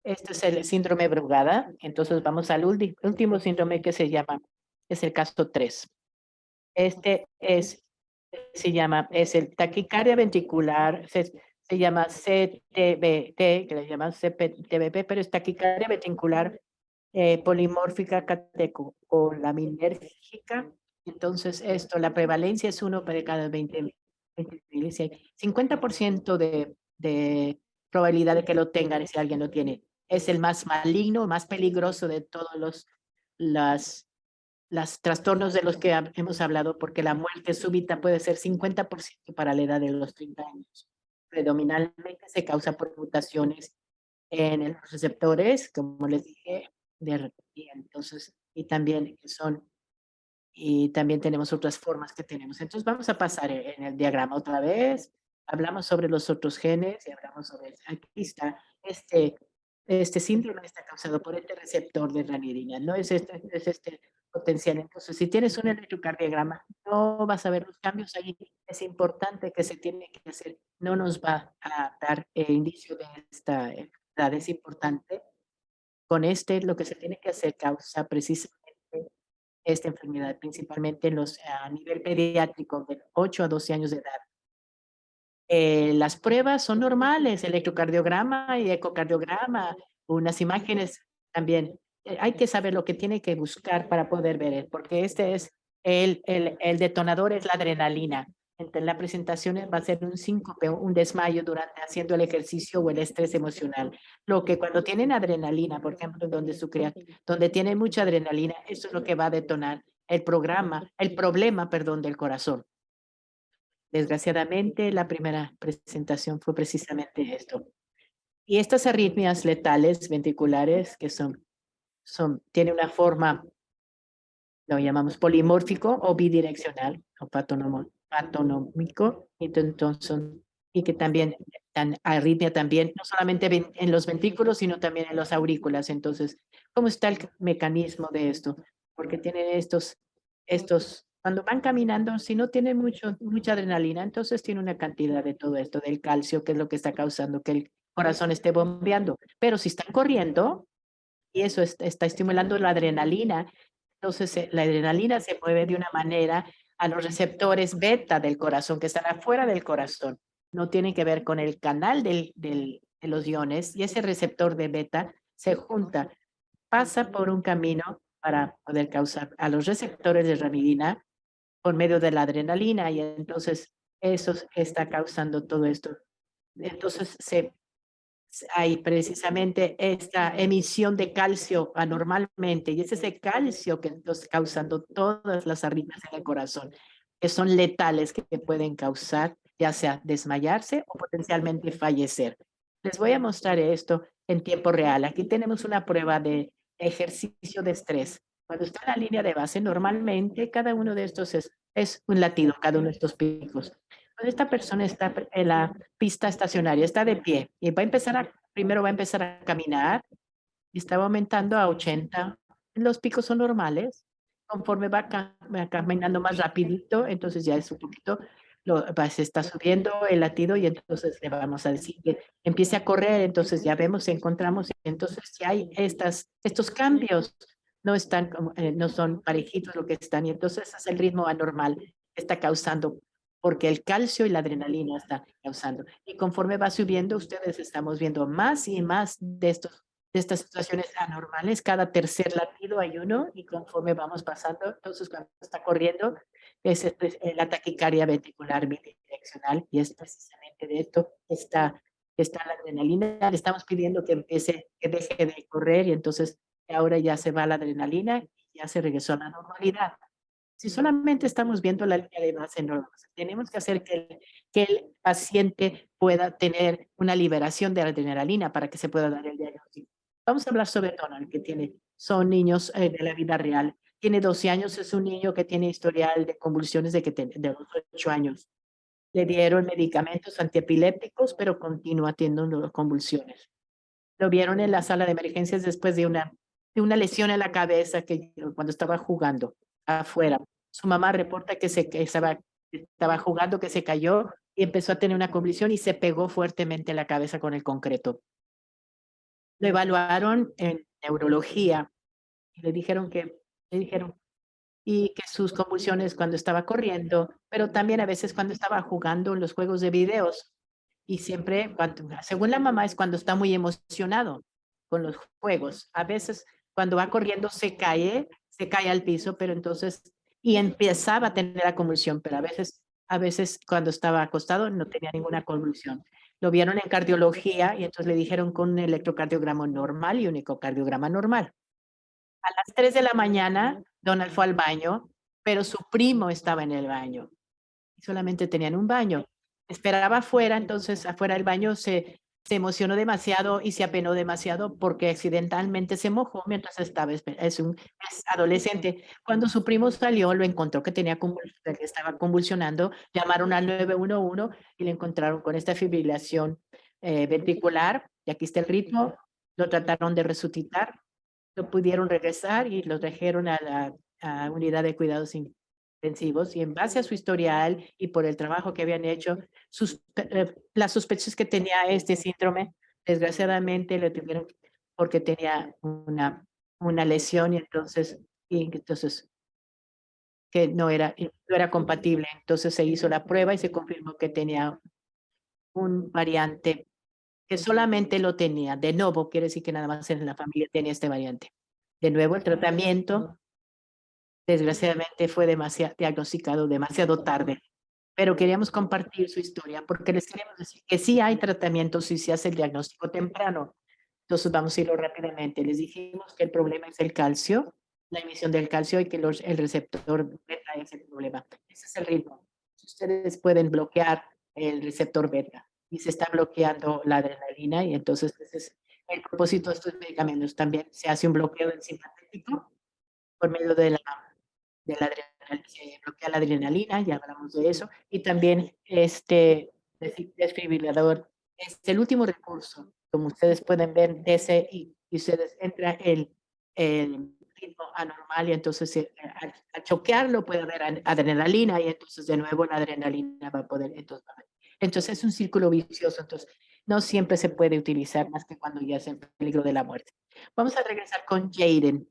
este es el síndrome Brugada, entonces vamos al último síndrome que es el caso 3. Este es el taquicardia ventricular, se llama CTBT, que le llaman CPTBP, pero es taquicardia ventricular polimórfica catecolaminérgica. Entonces, la prevalencia es 1 de cada 20 mil. Si hay 50% de probabilidad de que lo tengan si alguien lo tiene. Es el más maligno, más peligroso de todos los trastornos de los que hemos hablado, porque la muerte súbita puede ser 50% para la edad de los 30 años. Predominantemente se causa por mutaciones en los receptores, como les dije, y entonces, y también tenemos otras formas que tenemos. Entonces vamos a pasar en el diagrama otra vez. Hablamos sobre los otros genes y hablamos sobre, aquí está, este síndrome está causado por este receptor de ranitidina, no es este potencial. Entonces, si tienes un electrocardiograma, no vas a ver los cambios ahí. Es importante que se tiene que hacer. No nos va a dar indicio de esta enfermedad. Es importante. Con lo que se tiene que hacer causa precisamente esta enfermedad, principalmente a nivel pediátrico, de 8 a 12 años de edad. Las pruebas son normales, electrocardiograma y ecocardiograma, unas imágenes también. Hay que saber lo que tiene que buscar para poder ver, porque este es el detonador, es la adrenalina. Entre la presentación va a ser un síncope, un desmayo durante haciendo el ejercicio o el estrés emocional. Lo que cuando tienen adrenalina, por ejemplo, donde tienen mucha adrenalina, eso es lo que va a detonar el problema, perdón, del corazón. Desgraciadamente, la primera presentación fue precisamente esto. Y estas arritmias letales ventriculares que tiene una forma, lo llamamos polimórfico o bidireccional o patonómico, y que también dan arritmia también, no solamente en los ventrículos, sino también en los aurículas. Entonces, ¿cómo está el mecanismo de esto? Porque tienen cuando van caminando, si no tienen mucha adrenalina, entonces tiene una cantidad de todo esto, del calcio, que es lo que está causando que el corazón esté bombeando. Pero si están corriendo, y eso está estimulando la adrenalina, entonces la adrenalina se mueve de una manera a los receptores beta del corazón, que están afuera del corazón. No tienen que ver con el canal de los iones, y ese receptor de beta se junta, pasa por un camino para poder causar a los receptores de ranitidina por medio de la adrenalina, y entonces eso está causando todo esto. Entonces hay precisamente esta emisión de calcio anormalmente, y es ese calcio que está causando todas las arritmias en el corazón. que son letales, que pueden causar ya sea desmayarse o potencialmente fallecer. Les voy a mostrar esto en tiempo real. Aquí tenemos una prueba de ejercicio de estrés. Cuando está en la línea de base, normalmente cada uno de estos es un latido, cada uno de estos picos. Cuando esta persona está en la pista estacionaria, está de pie y primero va a empezar a caminar y estaba aumentando a 80. Los picos son normales. Conforme va caminando más rapidito, entonces ya es un poquito, se está subiendo el latido y entonces le vamos a decir que empiece a correr, entonces ya vemos, encontramos, entonces si hay estos cambios, no son parejitos lo que están, y entonces es el ritmo anormal que está causando, porque el calcio y la adrenalina están causando. Y conforme va subiendo, ustedes estamos viendo más y más de estas situaciones anormales. Cada tercer latido hay uno y conforme vamos pasando, entonces cuando está corriendo, la taquicardia ventricular bidireccional y es precisamente de esto está la adrenalina. Le estamos pidiendo que que deje de correr y entonces ahora ya se va la adrenalina y ya se regresó a la normalidad. Si solamente estamos viendo la línea de base, no, tenemos que hacer que el paciente pueda tener una liberación de adrenalina para que se pueda dar el diagnóstico. Vamos a hablar sobre Donald, son niños de la vida real. Tiene 12 años, es un niño que tiene historial de convulsiones de los 8 años. Le dieron medicamentos antiepilépticos, pero continúa teniendo convulsiones. Lo vieron en la sala de emergencias después de una lesión en la cabeza cuando estaba jugando afuera. Su mamá reporta que estaba jugando, que se cayó y empezó a tener una convulsión y se pegó fuertemente la cabeza con el concreto. Lo evaluaron en neurología y le dijeron y que sus convulsiones cuando estaba corriendo, pero también a veces cuando estaba jugando en los juegos de videos. Y siempre, según la mamá, es cuando está muy emocionado con los juegos. A veces cuando va corriendo se cae al piso, pero entonces, y empezaba a tener la convulsión, pero a veces cuando estaba acostado no tenía ninguna convulsión. Lo vieron en cardiología y entonces le dijeron con un electrocardiograma normal y un ecocardiograma normal. A las 3 de la mañana, Donald fue al baño, pero su primo estaba en el baño. Y solamente tenían un baño. Esperaba afuera, entonces afuera del baño se emocionó demasiado y se apenó demasiado porque accidentalmente se mojó mientras es adolescente. Cuando su primo salió, lo encontró que que estaba convulsionando, llamaron al 911 y le encontraron con esta fibrilación ventricular, y aquí está el ritmo, lo trataron de resucitar, lo pudieron regresar y lo trajeron a la unidad de cuidados intensivos y en base a su historial y por el trabajo que habían hecho, las sospechas que tenía este síndrome, desgraciadamente lo tuvieron porque tenía una lesión y entonces que no era compatible. Entonces se hizo la prueba y se confirmó que tenía un variante que solamente lo tenía. De nuevo, quiere decir que nada más en la familia tenía este variante. De nuevo, el tratamiento, desgraciadamente, fue diagnosticado demasiado tarde, pero queríamos compartir su historia porque les queremos decir que sí hay tratamiento si se hace el diagnóstico temprano. Entonces, vamos a irlo rápidamente. Les dijimos que el problema es el calcio, la emisión del calcio y que el receptor beta es el problema. Ese es el ritmo. Ustedes pueden bloquear el receptor beta y se está bloqueando la adrenalina y entonces ese es el propósito de estos medicamentos. También se hace un bloqueo del simpatético por medio de la adrenalina, se bloquea la adrenalina, ya hablamos de eso, y también este desfibrilador es el último recurso, como ustedes pueden ver, de ese, y ustedes entra el ritmo anormal y entonces al choquearlo puede haber adrenalina y entonces de nuevo la adrenalina va a poder, entonces es un círculo vicioso, entonces no siempre se puede utilizar más que cuando ya es en peligro de la muerte. Vamos a regresar con Jaden.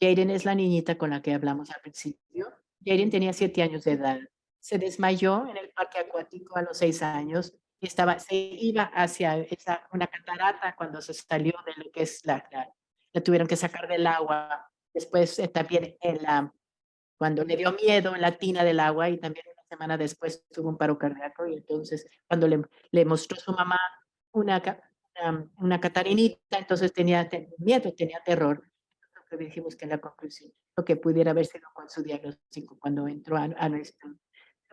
Jaden es la niñita con la que hablamos al principio. Jaden tenía 7 años de edad. Se desmayó en el parque acuático a los 6 años y se iba hacia una catarata cuando se salió de lo que es la tuvieron que sacar del agua. Después también cuando le dio miedo en la tina del agua y también una semana después tuvo un paro cardíaco y entonces cuando le mostró su mamá una, una catarinita, entonces tenía miedo, tenía terror que dijimos que en la conclusión, lo que pudiera haber sido con su diagnóstico cuando entró a nuestro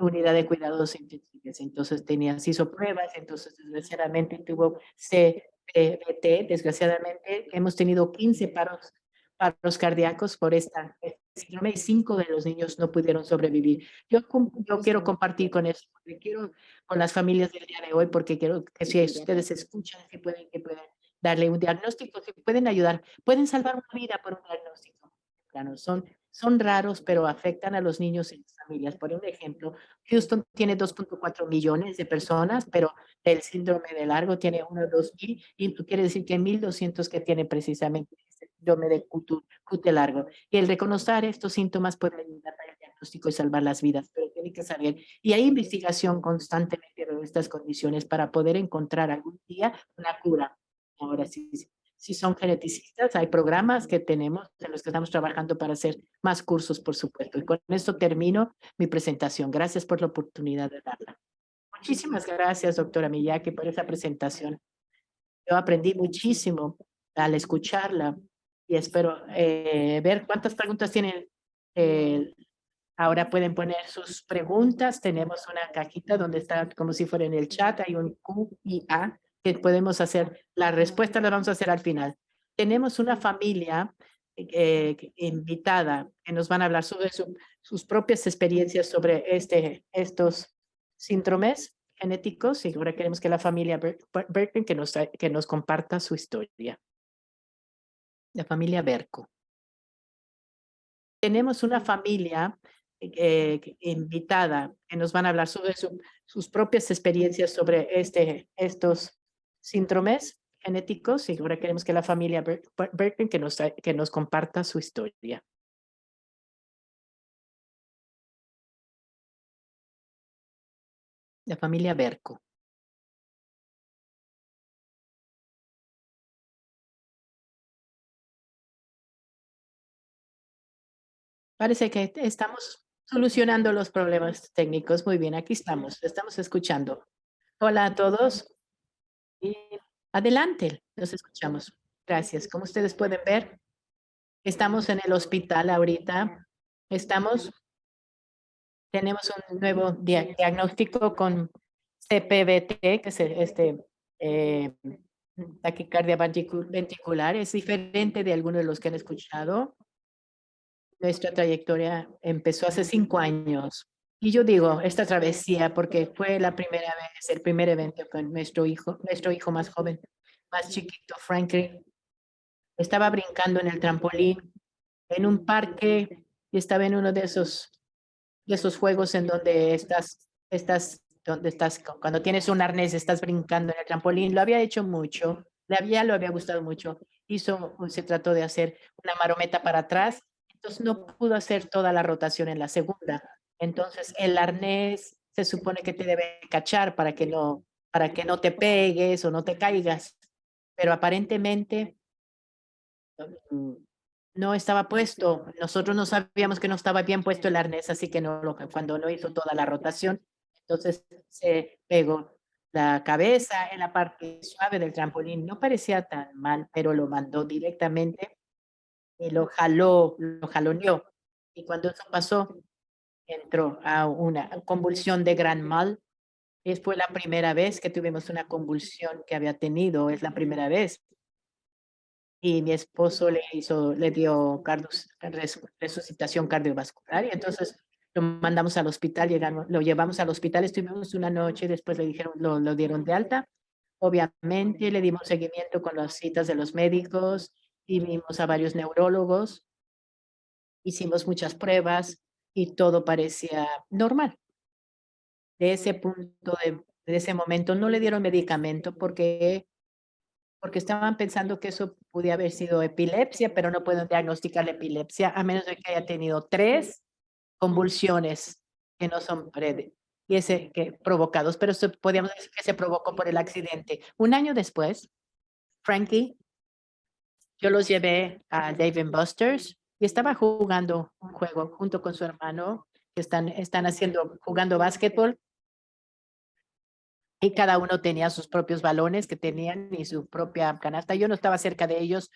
unidad de cuidados intensivos. Entonces se hizo pruebas, entonces desgraciadamente tuvo CPVT. Desgraciadamente hemos tenido 15 paros cardíacos por esta síndrome y 5 de los niños no pudieron sobrevivir. Yo quiero compartir con eso, porque quiero con las familias del día de hoy, porque quiero que si ustedes escuchan, que pueden darle un diagnóstico, que pueden ayudar, pueden salvar una vida por un diagnóstico. Claro, son raros, pero afectan a los niños y las familias. Por un ejemplo, Houston tiene 2.4 millones de personas, pero el síndrome de Largo tiene 1 o 2 mil, y quiere decir que 1,200 que tiene precisamente el síndrome de QT largo. Y el reconocer estos síntomas puede ayudar para el diagnóstico y salvar las vidas, pero tiene que saber. Y hay investigación constantemente de estas condiciones para poder encontrar algún día una cura. Ahora sí, si son geneticistas, hay programas que tenemos en los que estamos trabajando para hacer más cursos, por supuesto. Y con esto termino mi presentación. Gracias por la oportunidad de darla. Muchísimas gracias, doctora Miyake, por esa presentación. Yo aprendí muchísimo al escucharla y espero ver cuántas preguntas tienen. Ahora pueden poner sus preguntas. Tenemos una cajita donde está como si fuera en el chat. Hay un Q y A que podemos hacer. La respuesta la vamos a hacer al final. Tenemos una familia invitada que nos van a hablar sobre sus propias experiencias sobre estos síndromes genéticos, y ahora queremos que la familia Berken que nos comparta su historia. La familia Berco. Tenemos una familia invitada que nos van a hablar sobre sus propias experiencias sobre estos síndromes genéticos, y ahora queremos que la familia Berken que nos comparta su historia. La familia Berco. Parece que estamos solucionando los problemas técnicos. Muy bien, aquí estamos escuchando. Hola a todos. Y adelante, los escuchamos. Gracias. Como ustedes pueden ver, estamos en el hospital ahorita. Tenemos un nuevo diagnóstico con CPVT, que es eh, taquicardia ventricular. Es diferente de algunos de los que han escuchado. Nuestra trayectoria empezó hace 5 años. Y yo digo esta travesía porque fue la primera vez, el primer evento con nuestro hijo más joven, más chiquito, Franklin. Estaba brincando en el trampolín en un parque y estaba en uno de esos juegos en donde cuando tienes un arnés, estás brincando en el trampolín. Lo había hecho mucho, lo había gustado mucho. Se trató de hacer una marometa para atrás, entonces no pudo hacer toda la rotación en la segunda. Entonces el arnés se supone que te debe cachar para que no te pegues o no te caigas, pero aparentemente mm, no estaba puesto. Nosotros no sabíamos que no estaba bien puesto el arnés, así que cuando no hizo toda la rotación, entonces se pegó la cabeza en la parte suave del trampolín. No parecía tan mal, pero lo mandó directamente y lo jaloneó. Y cuando eso pasó, entró a una convulsión de gran mal. Fue la primera vez que tuvimos una convulsión que había tenido, es la primera vez. Y mi esposo le dio resucitación cardiovascular, y entonces lo mandamos al hospital, lo llevamos al hospital, estuvimos una noche, después le dijeron, lo dieron de alta. Obviamente le dimos seguimiento con las citas de los médicos y vimos a varios neurólogos, hicimos muchas pruebas y todo parecía normal. De ese punto, de ese momento, no le dieron medicamento porque estaban pensando que eso podía haber sido epilepsia, pero no pueden diagnosticar la epilepsia a menos de que haya tenido 3 convulsiones que no son provocados, pero podríamos decir que se provocó por el accidente. Un año después, Frankie, yo los llevé a Dave & Buster's y estaba jugando un juego junto con su hermano, que están jugando básquetbol, y cada uno tenía sus propios balones que tenían y su propia canasta. Yo no estaba cerca de ellos,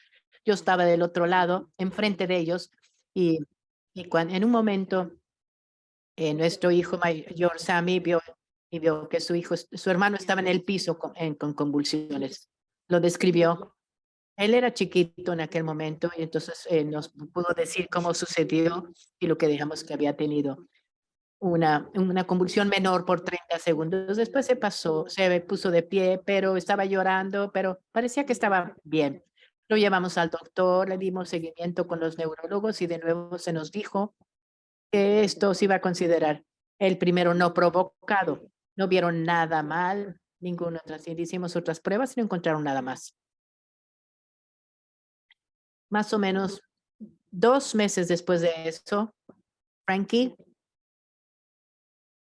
yo estaba del otro lado, enfrente de ellos, y en un momento nuestro hijo mayor, Sammy, vio que su hermano estaba en el piso con convulsiones. Lo describió. Él era chiquito en aquel momento y entonces nos pudo decir cómo sucedió y lo que dejamos que había tenido una convulsión menor por 30 segundos. Después se puso de pie, pero estaba llorando, pero parecía que estaba bien. Lo llevamos al doctor, le dimos seguimiento con los neurólogos y de nuevo se nos dijo que esto se iba a considerar el primero no provocado. No vieron nada mal, ninguna otra. Hicimos otras pruebas y no encontraron nada más. Más o menos 2 meses después de eso, Frankie,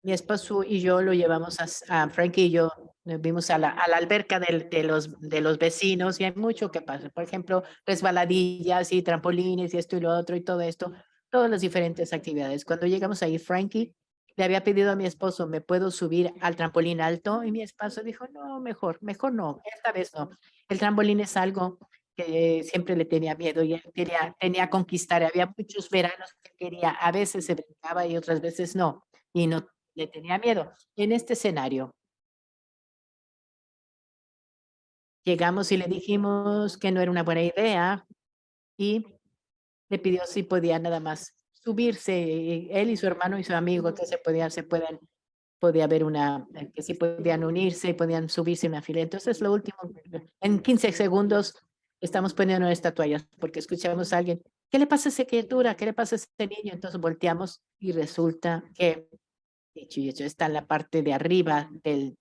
mi esposo y yo lo llevamos a Frankie y yo nos vimos a la alberca de los vecinos y hay mucho que pasa. Por ejemplo, resbaladillas y trampolines y esto y lo otro y todo esto, todas las diferentes actividades. Cuando llegamos ahí, Frankie le había pedido a mi esposo, ¿me puedo subir al trampolín alto? Y mi esposo dijo, no, mejor no, esta vez no. El trampolín es algo que siempre le tenía miedo y él tenía conquistar. Había muchos veranos que quería, a veces se brincaba y otras veces no. Y no le tenía miedo. En este escenario, llegamos y le dijimos que no era una buena idea y le pidió si podía nada más subirse, él y su hermano y su amigo, que podía haber que sí podían unirse y podían subirse una fila. Entonces, lo último, en 15 segundos, estamos poniendo esta toallas porque escuchamos a alguien, ¿qué le pasa a esa criatura? ¿Qué le pasa a ese niño? Entonces volteamos y resulta que dicho y hecho, está en la parte de arriba del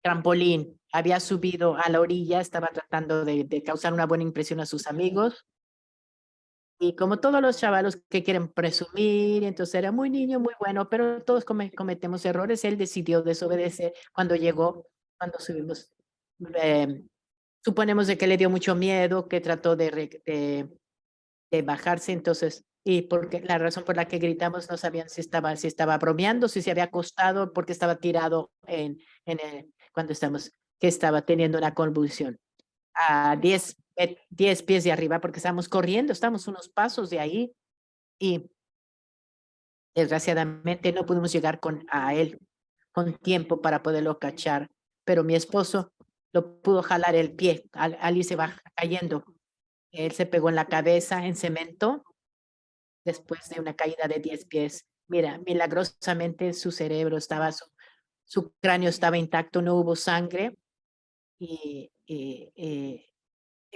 trampolín. Había subido a la orilla, estaba tratando de causar una buena impresión a sus amigos. Y como todos los chavalos que quieren presumir, entonces era muy niño, muy bueno, pero todos cometemos errores. Él decidió desobedecer cuando llegó, cuando subimos. eh, Suponemos de que le dio mucho miedo, que trató de bajarse, entonces, y porque la razón por la que gritamos no sabían si estaba bromeando, si se había acostado, porque estaba tirado cuando que estaba teniendo una convulsión a 10 pies de arriba, porque estábamos corriendo, estamos unos pasos de ahí y desgraciadamente no pudimos llegar a él con tiempo para poderlo cachar, pero mi esposo lo pudo jalar el pie al irse cayendo. Él se pegó en la cabeza en cemento después de una caída de 10 pies. Mira, milagrosamente su cerebro su cráneo estaba intacto, no hubo sangre y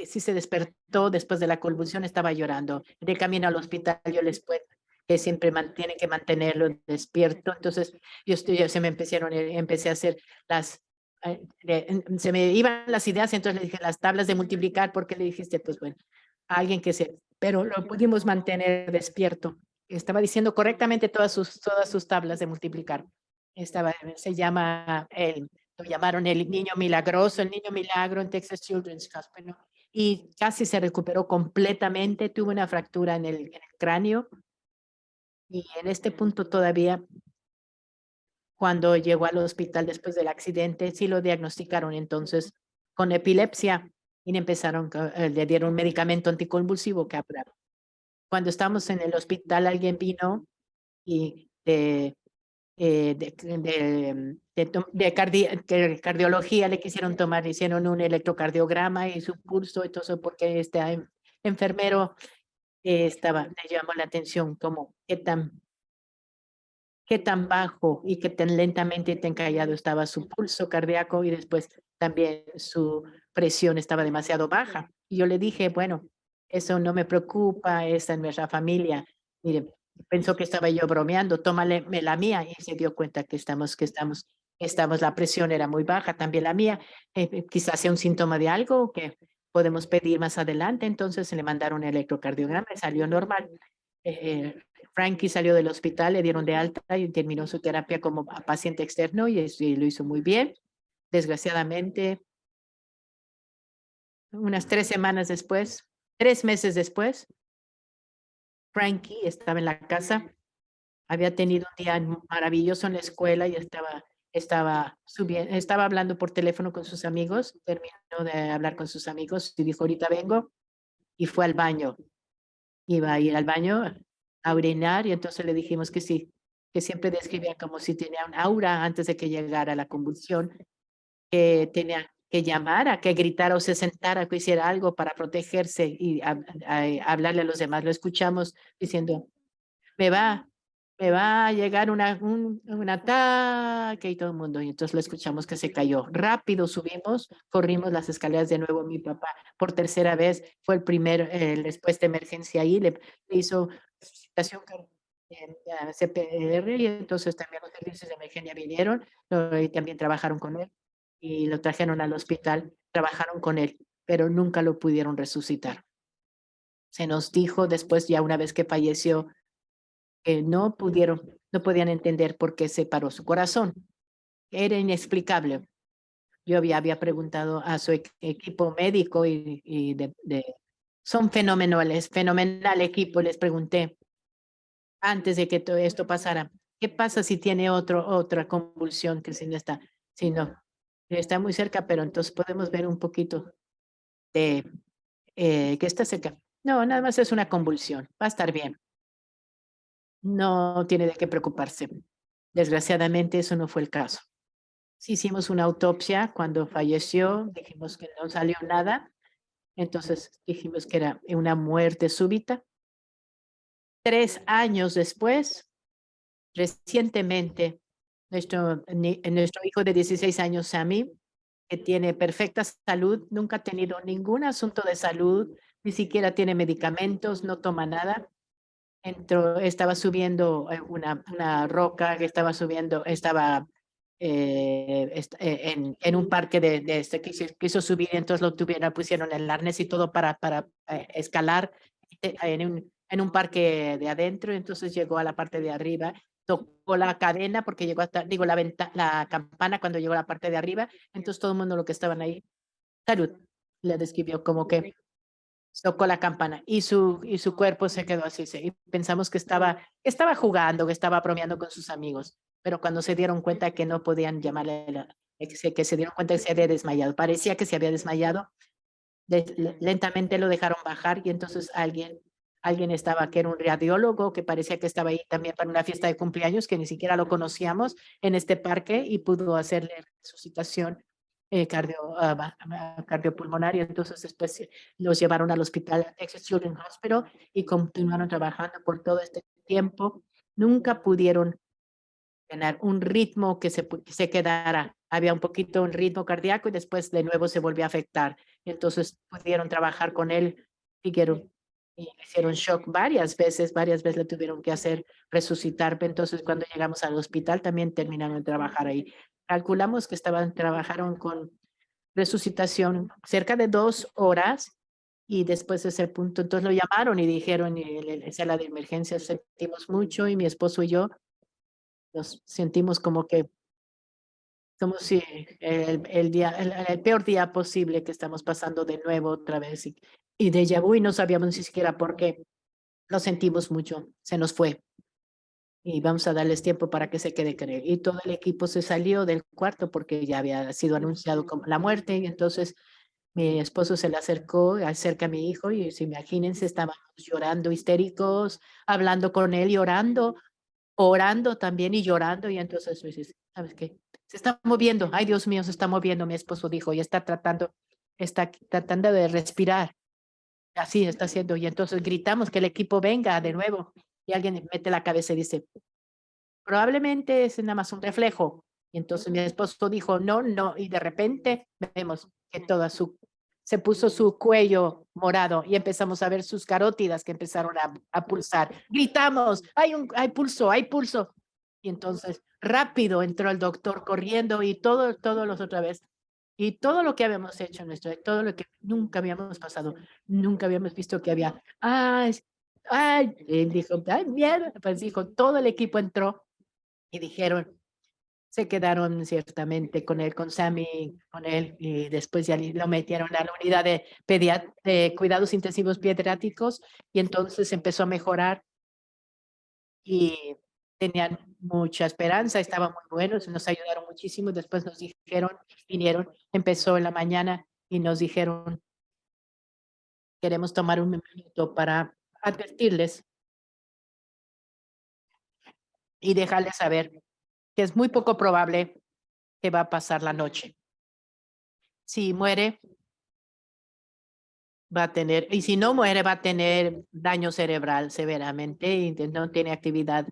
sí se despertó después de la convulsión, estaba llorando. De camino al hospital yo les cuento que siempre tienen que mantenerlo despierto. Entonces se me empecé a hacer se me iban las ideas, entonces le dije las tablas de multiplicar, porque le dijiste, pues bueno, a alguien pero lo pudimos mantener despierto. Estaba diciendo correctamente todas sus tablas de multiplicar. Lo llamaron el niño milagroso, el niño milagro en Texas Children's Hospital, ¿no? Y casi se recuperó completamente, tuvo una fractura en el cráneo y en este punto todavía, cuando llegó al hospital después del accidente, sí lo diagnosticaron entonces con epilepsia y le dieron un medicamento anticonvulsivo cuando estábamos en el hospital alguien vino y de cardiología le quisieron tomar, hicieron un electrocardiograma y su pulso, entonces porque este enfermero le llamó la atención como qué tan bajo y qué tan lentamente y tan callado estaba su pulso cardíaco y después también su presión estaba demasiado baja. Y yo le dije, bueno, eso no me preocupa, esa es nuestra familia. Mire, pensó que estaba yo bromeando, tómale la mía y se dio cuenta la presión era muy baja, también la mía, quizás sea un síntoma de algo que podemos pedir más adelante. Entonces se le mandaron el electrocardiograma y salió normal. Eh, Frankie salió del hospital, le dieron de alta y terminó su terapia como paciente externo y lo hizo muy bien. Desgraciadamente, unas 3 semanas después, 3 meses después, Frankie estaba en la casa, había tenido un día maravilloso en la escuela y estaba hablando por teléfono con sus amigos, terminó de hablar con sus amigos y dijo, ahorita vengo, y fue al baño. Iba a ir al baño a orinar y entonces le dijimos que sí, que siempre describía como si tenía un aura antes de que llegara la convulsión, que tenía que llamara, que gritara o se sentara, que hiciera algo para protegerse y hablarle a los demás. Lo escuchamos diciendo, me va, me va a llegar un ataque y todo el mundo. Y entonces lo escuchamos que se cayó. Rápido subimos, corrimos las escaleras de nuevo. Mi papá, por tercera vez, fue el primer después de emergencia ahí, le hizo resucitación CPR y entonces también los servicios de emergencia vinieron y también trabajaron con él y lo trajeron al hospital, trabajaron con él, pero nunca lo pudieron resucitar. Se nos dijo después, ya una vez que falleció, que no podían entender por qué se paró su corazón. Era inexplicable. Yo había preguntado a su equipo médico y son fenomenales, fenomenal equipo. Les pregunté antes de que todo esto pasara, ¿qué pasa si tiene otra convulsión que si no está muy cerca, pero entonces podemos ver un poquito de que está cerca? No, nada más es una convulsión, va a estar bien. No tiene de qué preocuparse. Desgraciadamente, eso no fue el caso. Sí hicimos una autopsia cuando falleció, dijimos que no salió nada, entonces dijimos que era una muerte súbita. 3 años después, recientemente, nuestro hijo de 16 años, Sammy, que tiene perfecta salud, nunca ha tenido ningún asunto de salud, ni siquiera tiene medicamentos, no toma nada. Estaba subiendo una roca, que estaba en un parque quiso subir, entonces pusieron el arnés y todo para escalar en un parque de adentro, entonces llegó a la parte de arriba, tocó la cadena porque llegó hasta, digo, la campana cuando llegó a la parte de arriba, entonces todo el mundo lo que estaban ahí, salud, le describió como que tocó la campana y su cuerpo se quedó así. Y pensamos que estaba jugando, que estaba bromeando con sus amigos, pero cuando se dieron cuenta que no podían llamarle, que se dieron cuenta que se había desmayado, parecía que se había desmayado, lentamente lo dejaron bajar y entonces alguien estaba, que era un radiólogo, que parecía que estaba ahí también para una fiesta de cumpleaños, que ni siquiera lo conocíamos en este parque y pudo hacerle resucitación cardiopulmonar y entonces después los llevaron al hospital Texas Children's Hospital y continuaron trabajando por todo este tiempo. Nunca pudieron tener un ritmo que se quedara. Había un poquito un ritmo cardíaco y después de nuevo se volvió a afectar. Entonces pudieron trabajar con él, siguieron y hicieron shock varias veces le tuvieron que hacer resucitar. Entonces cuando llegamos al hospital también terminaron de trabajar ahí. Calculamos que trabajaron con resucitación cerca de 2 horas y después de ese punto, entonces lo llamaron y dijeron, en sala de emergencia sentimos mucho y mi esposo y yo nos sentimos como si el peor día posible que estamos pasando de nuevo otra vez y déjà vu y no sabíamos ni siquiera por qué. Lo sentimos mucho, se nos fue y vamos a darles tiempo para que se quede con él. Y todo el equipo se salió del cuarto porque ya había sido anunciado como la muerte y entonces mi esposo se le acerca a mi hijo y si imagínense, estábamos llorando histéricos, hablando con él y orando también y llorando y entonces dices, ¿sabes qué? Se está moviendo, ay Dios mío, se está moviendo, mi esposo dijo, y está tratando de respirar, así está haciendo, y entonces gritamos que el equipo venga de nuevo, y alguien mete la cabeza y dice, probablemente es nada más un reflejo, y entonces mi esposo dijo, no, no, y de repente vemos que se puso su cuello morado y empezamos a ver sus carótidas que empezaron a pulsar. Gritamos, hay pulso, hay pulso. Y entonces rápido entró el doctor corriendo y todos los otra vez. Y todo lo que habíamos hecho todo lo que nunca habíamos pasado, nunca habíamos visto que había, ay, él dijo, ay, mierda, pues dijo, todo el equipo entró y dijeron, se quedaron ciertamente con él, con Sammy, con él, y después ya lo metieron a la unidad de cuidados intensivos pediátricos y entonces empezó a mejorar y tenían mucha esperanza, estaban muy buenos, nos ayudaron muchísimo, después nos dijeron, vinieron, empezó en la mañana y nos dijeron, queremos tomar un minuto para advertirles y dejarle saber que es muy poco probable que va a pasar la noche. Si muere, va a tener, y si no muere, va a tener daño cerebral severamente y no tiene actividad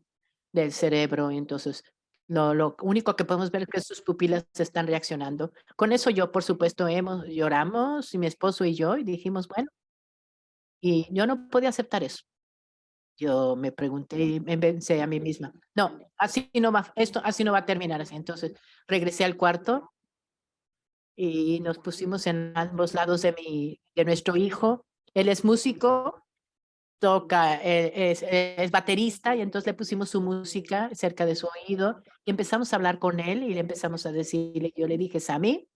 del cerebro. Entonces, lo único que podemos ver es que sus pupilas están reaccionando. Con eso yo, por supuesto, lloramos, y mi esposo y yo, y dijimos, bueno, y yo no podía aceptar eso. Yo me pregunté y me pensé a mí misma, no, así no va, esto así no va a terminar así. Entonces, regresé al cuarto y nos pusimos en ambos lados de nuestro hijo. Él es músico, toca, es baterista, y entonces le pusimos su música cerca de su oído y empezamos a hablar con él y le empezamos a decirle, yo le dije, Sammy,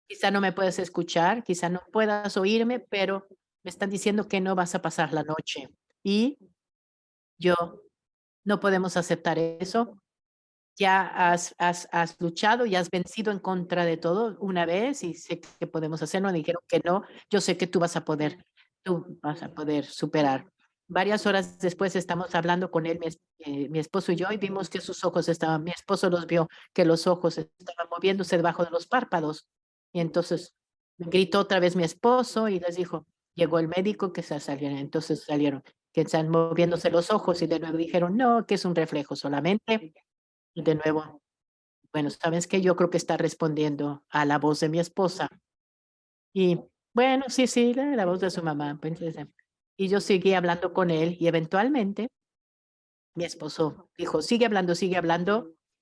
quizá no me puedes escuchar, quizá no puedas oírme, pero me están diciendo que no vas a pasar la noche y yo no podemos aceptar eso. Ya has luchado y has vencido en contra de todo una vez y sé que podemos hacerlo. Me dijeron que no, yo sé que tú vas a poder superar. Varias horas después estamos hablando con él, mi esposo y yo, y vimos que sus ojos estaban, mi esposo los vio, que los ojos estaban moviéndose debajo de los párpados. Y entonces gritó otra vez mi esposo y les dijo, llegó el médico que se salieron. Entonces salieron, que están moviéndose los ojos y de nuevo dijeron, no, que es un reflejo solamente. Y de nuevo, bueno, ¿sabes qué? Yo creo que está respondiendo a la voz de mi esposa. Y bueno, sí, sí, la voz de su mamá. Pues, y yo seguí hablando con él y eventualmente mi esposo dijo, sigue hablando.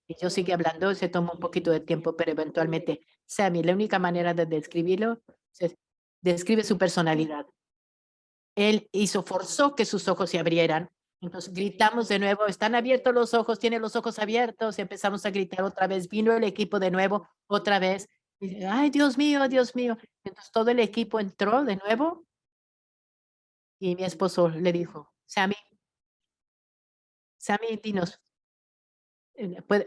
Y yo seguí hablando, se tomó un poquito de tiempo, pero eventualmente, Sammy, la única manera de describirlo, describe su personalidad. Él forzó que sus ojos se abrieran. Entonces gritamos de nuevo, están abiertos los ojos, tiene los ojos abiertos, y empezamos a gritar otra vez. Vino el equipo de nuevo, otra vez. Y dice, ay, Dios mío, Dios mío. Entonces todo el equipo entró de nuevo y mi esposo le dijo, Sammy, Sammy, dinos,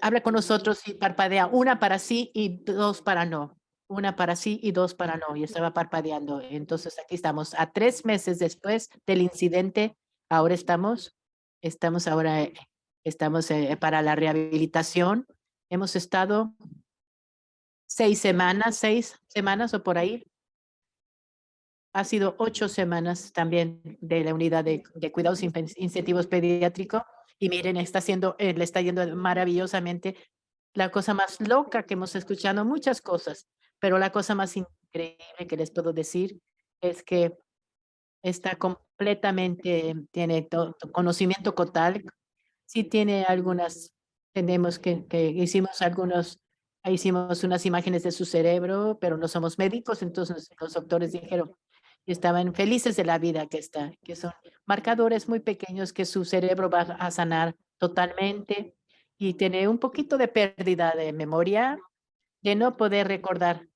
habla con nosotros y parpadea, una para sí y dos para no. Una para sí y dos para no. Y estaba parpadeando. Entonces aquí estamos. A 3 meses después del incidente, ahora estamos ahora, estamos para la rehabilitación. Hemos estado 6 semanas o por ahí. Ha sido 8 semanas también de la unidad de cuidados intensivos pediátricos. Y miren, le está yendo maravillosamente. La cosa más loca que hemos escuchado, muchas cosas, pero la cosa más increíble que les puedo decir es que está completamente, tiene conocimiento total. Sí tiene algunas, tenemos que hicimos unas imágenes de su cerebro, pero no somos médicos, entonces los doctores dijeron que estaban felices de la vida que son marcadores muy pequeños, que su cerebro va a sanar totalmente y tiene un poquito de pérdida de memoria, de no poder recordar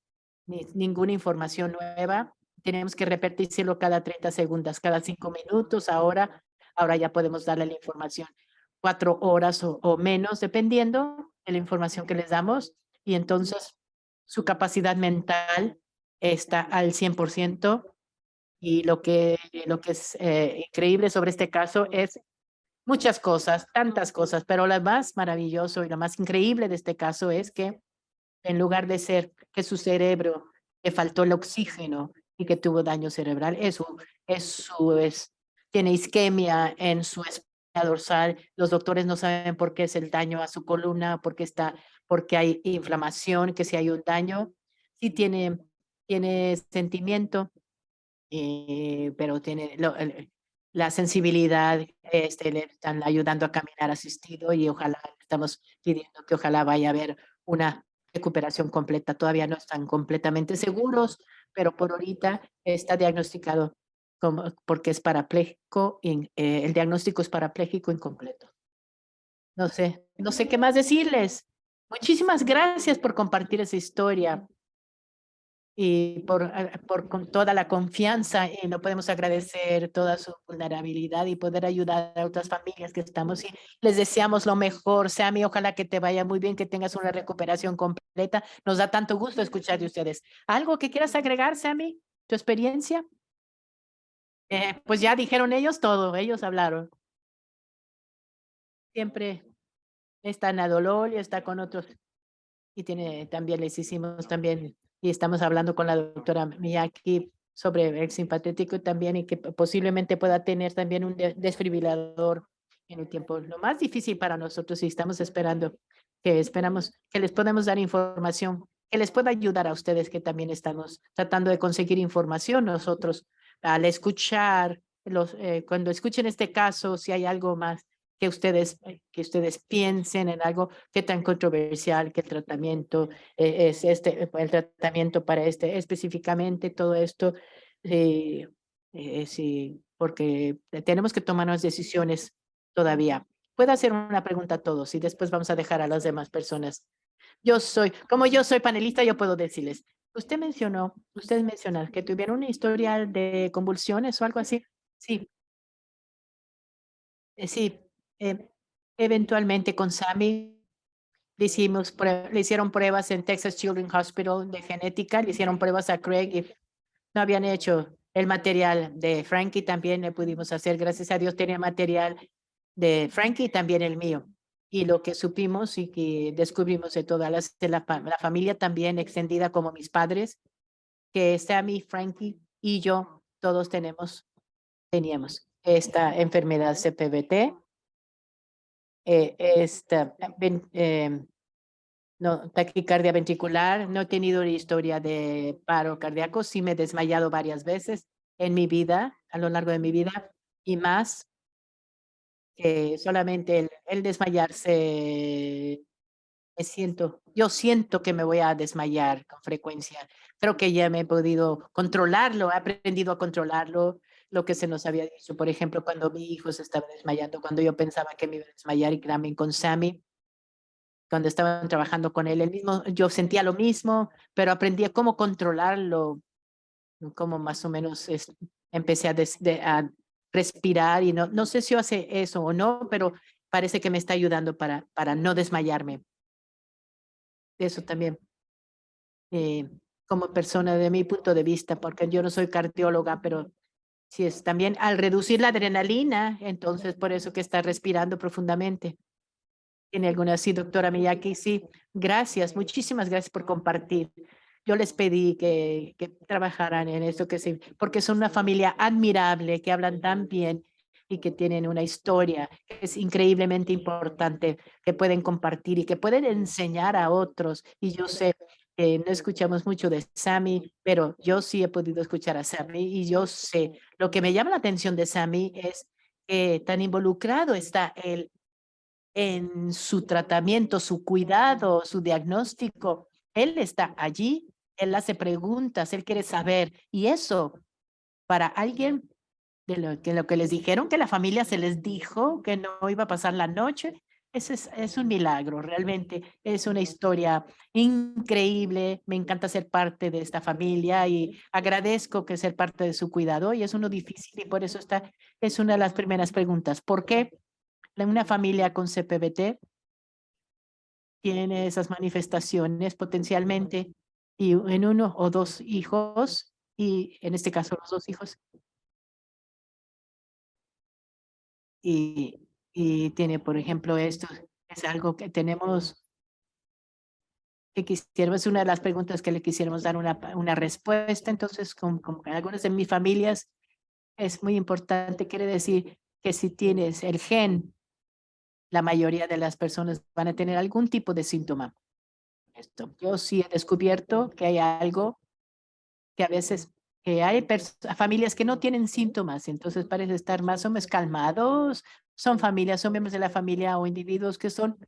ninguna información nueva. Tenemos que repetírselo cada 30 segundos, cada 5 minutos. Ahora ya podemos darle la información 4 horas o menos, dependiendo de la información que les damos. Y entonces su capacidad mental está al 100%. Y lo que es increíble sobre este caso es muchas cosas, tantas cosas, pero lo más maravilloso y lo más increíble de este caso es que en lugar de ser que su cerebro le faltó el oxígeno y que tuvo daño cerebral, tiene isquemia en su espina dorsal. Los doctores no saben por qué es el daño a su columna, porque hay inflamación, que si hay un daño, sí tiene sentimiento, pero tiene la sensibilidad, le están ayudando a caminar asistido y ojalá, estamos pidiendo que ojalá vaya a haber una recuperación completa. Todavía no están completamente seguros, pero por ahorita está diagnosticado porque es parapléjico, el diagnóstico es parapléjico incompleto. No sé qué más decirles. Muchísimas gracias por compartir esa historia y con toda la confianza, y no podemos agradecer toda su vulnerabilidad y poder ayudar a otras familias que estamos, y les deseamos lo mejor. Sammy, ojalá que te vaya muy bien, que tengas una recuperación completa. Nos da tanto gusto escuchar de ustedes. ¿Algo que quieras agregar, Sammy? ¿Tu experiencia? Pues ya dijeron ellos todo, ellos hablaron. siempre está en Adolol y está con otros. Y también les hicimos también, y estamos hablando con la doctora Miyaki sobre el simpatético también y que posiblemente pueda tener también un desfibrilador en el tiempo. Lo más difícil para nosotros y estamos esperando que esperamos que les podamos dar información que les pueda ayudar a ustedes que también estamos tratando de conseguir información nosotros al escuchar cuando escuchen este caso, si hay algo más que ustedes piensen en algo que tan controversial que el tratamiento es el tratamiento para específicamente todo esto, sí, porque tenemos que tomar unas decisiones todavía. Puedo hacer una pregunta a todos y después vamos a dejar a las demás personas. Como yo soy panelista, yo puedo decirles, ustedes mencionaron que tuvieron una historial de convulsiones o algo así. Sí, sí, eh, eventualmente con Sammy le hicieron pruebas en Texas Children's Hospital de genética, le hicieron pruebas a Craig y no habían hecho el material de Frankie, también le pudimos hacer, gracias a Dios tenía material de Frankie y también el mío. Y lo que supimos y que descubrimos de toda la familia también extendida como mis padres, que Sammy, Frankie y yo, todos teníamos esta enfermedad CPVT, esta no, taquicardia ventricular, no he tenido historia de paro cardíaco, sí me he desmayado varias veces en mi vida, a lo largo de mi vida, y más que solamente el desmayarse, yo siento que me voy a desmayar con frecuencia. Creo que ya me he podido controlarlo, he aprendido a controlarlo, lo que se nos había dicho, por ejemplo, cuando mi hijo se estaba desmayando, cuando yo pensaba que me iba a desmayar y también con Sammy, cuando estaban trabajando con él, el mismo, yo sentía lo mismo, pero aprendí a cómo controlarlo, cómo más o menos empecé a respirar y no sé si hace eso o no, pero parece que me está ayudando para no desmayarme. Eso también, eh, como persona de mi punto de vista, porque yo no soy cardióloga, pero sí es también al reducir la adrenalina, entonces por eso que está respirando profundamente. ¿Tiene alguna? Sí, doctora Miyaki, sí. Gracias, muchísimas gracias por compartir. Yo les pedí que trabajaran en esto, porque son una familia admirable, que hablan tan bien y que tienen una historia que es increíblemente importante, que pueden compartir y que pueden enseñar a otros. Y yo sé que no escuchamos mucho de Sammy, pero yo sí he podido escuchar a Sammy y yo sé, lo que me llama la atención de Sammy es que tan involucrado está él en su tratamiento, su cuidado, su diagnóstico. Él está allí, él hace preguntas, él quiere saber. Y eso, para alguien de lo que les dijeron, que la familia se les dijo que no iba a pasar la noche, ese es un milagro, realmente es una historia increíble. Me encanta ser parte de esta familia y agradezco que ser parte de su cuidado y es uno difícil y por eso es una de las primeras preguntas. ¿Por qué una familia con CPVT tiene esas manifestaciones potencialmente y en uno o dos hijos, y en este caso los dos hijos, y tiene, por ejemplo, esto es algo que tenemos, que quisiéramos, es una de las preguntas que le quisiéramos dar una respuesta. Entonces, como que en algunas de mis familias es muy importante, quiere decir que si tienes el gen, la mayoría de las personas van a tener algún tipo de síntoma. Yo sí he descubierto que hay algo que a veces hay familias que no tienen síntomas, entonces parece estar más o menos calmados, son familias, son miembros de la familia o individuos que son,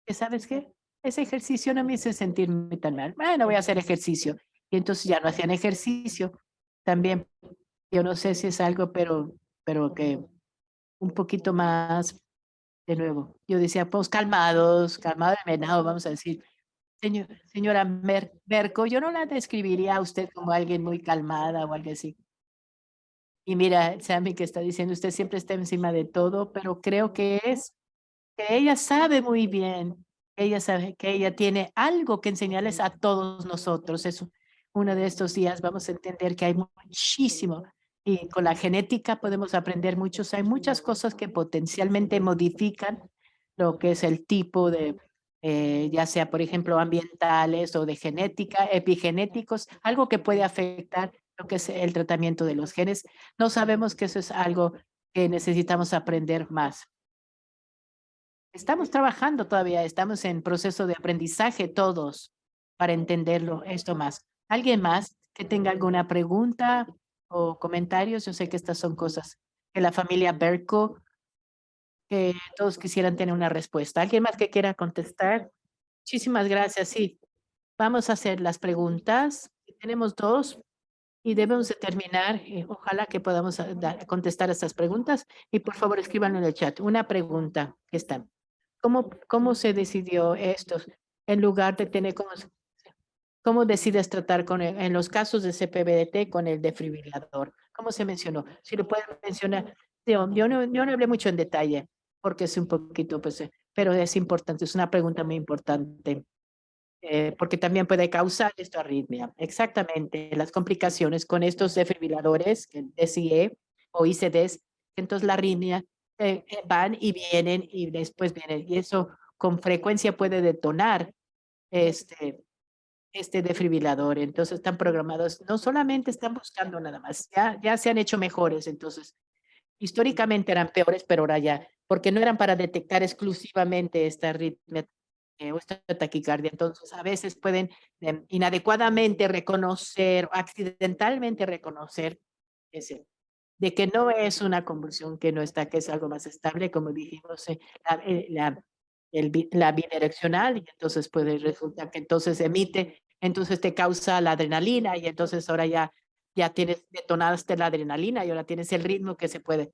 que sabes qué, ese ejercicio no me hace sentirme tan mal, bueno, voy a hacer ejercicio, y entonces ya no hacían ejercicio, también, yo no sé si es algo, pero que un poquito más, de nuevo, yo decía, pues calmados, calmado el venado, vamos a decir, señora Merco, yo no la describiría a usted como alguien muy calmada o algo así. Y mira, Sammy que está diciendo, usted siempre está encima de todo, pero creo que es que ella sabe muy bien, ella sabe que ella tiene algo que enseñarles a todos nosotros. Es uno de estos días vamos a entender que hay muchísimo y con la genética podemos aprender muchos. Hay muchas cosas que potencialmente modifican lo que es el tipo de, ya sea, por ejemplo, ambientales o de genética, epigenéticos, algo que puede afectar lo que es el tratamiento de los genes. No sabemos que eso es algo que necesitamos aprender más. Estamos trabajando todavía, estamos en proceso de aprendizaje todos para entenderlo esto más. ¿Alguien más que tenga alguna pregunta o comentarios? Yo sé que estas son cosas que la familia Berko, que todos quisieran tener una respuesta. ¿Alguien más que quiera contestar? Muchísimas gracias. Sí, vamos a hacer las preguntas. Tenemos dos y debemos de terminar. Ojalá que podamos contestar estas preguntas. Y por favor, escríbanlo en el chat. Una pregunta que está. ¿Cómo se decidió esto? En lugar de tener ¿cómo decides tratar en los casos de CPBT con el defibrilador? ¿Cómo se mencionó? Si lo pueden mencionar. Yo no hablé mucho en detalle porque es un poquito, pues, pero es importante, es una pregunta muy importante. Porque también puede causar esta arritmia. Exactamente, las complicaciones con estos defibriladores, el DCE o ICDs, entonces la arritmia van y vienen y después vienen, y eso con frecuencia puede detonar este, este defibrilador. Entonces están programados, no solamente están buscando nada más, ya se han hecho mejores, entonces históricamente eran peores, pero ahora ya, porque no eran para detectar exclusivamente esta arritmia o esta taquicardia. Entonces, a veces pueden inadecuadamente reconocer, o accidentalmente reconocer ese, de que no es una convulsión, que no está, que es algo más estable, como dijimos, la bidireccional, y entonces puede resultar que entonces emite, entonces te causa la adrenalina, y entonces ahora ya tienes detonaste la adrenalina y ahora tienes el ritmo que se puede,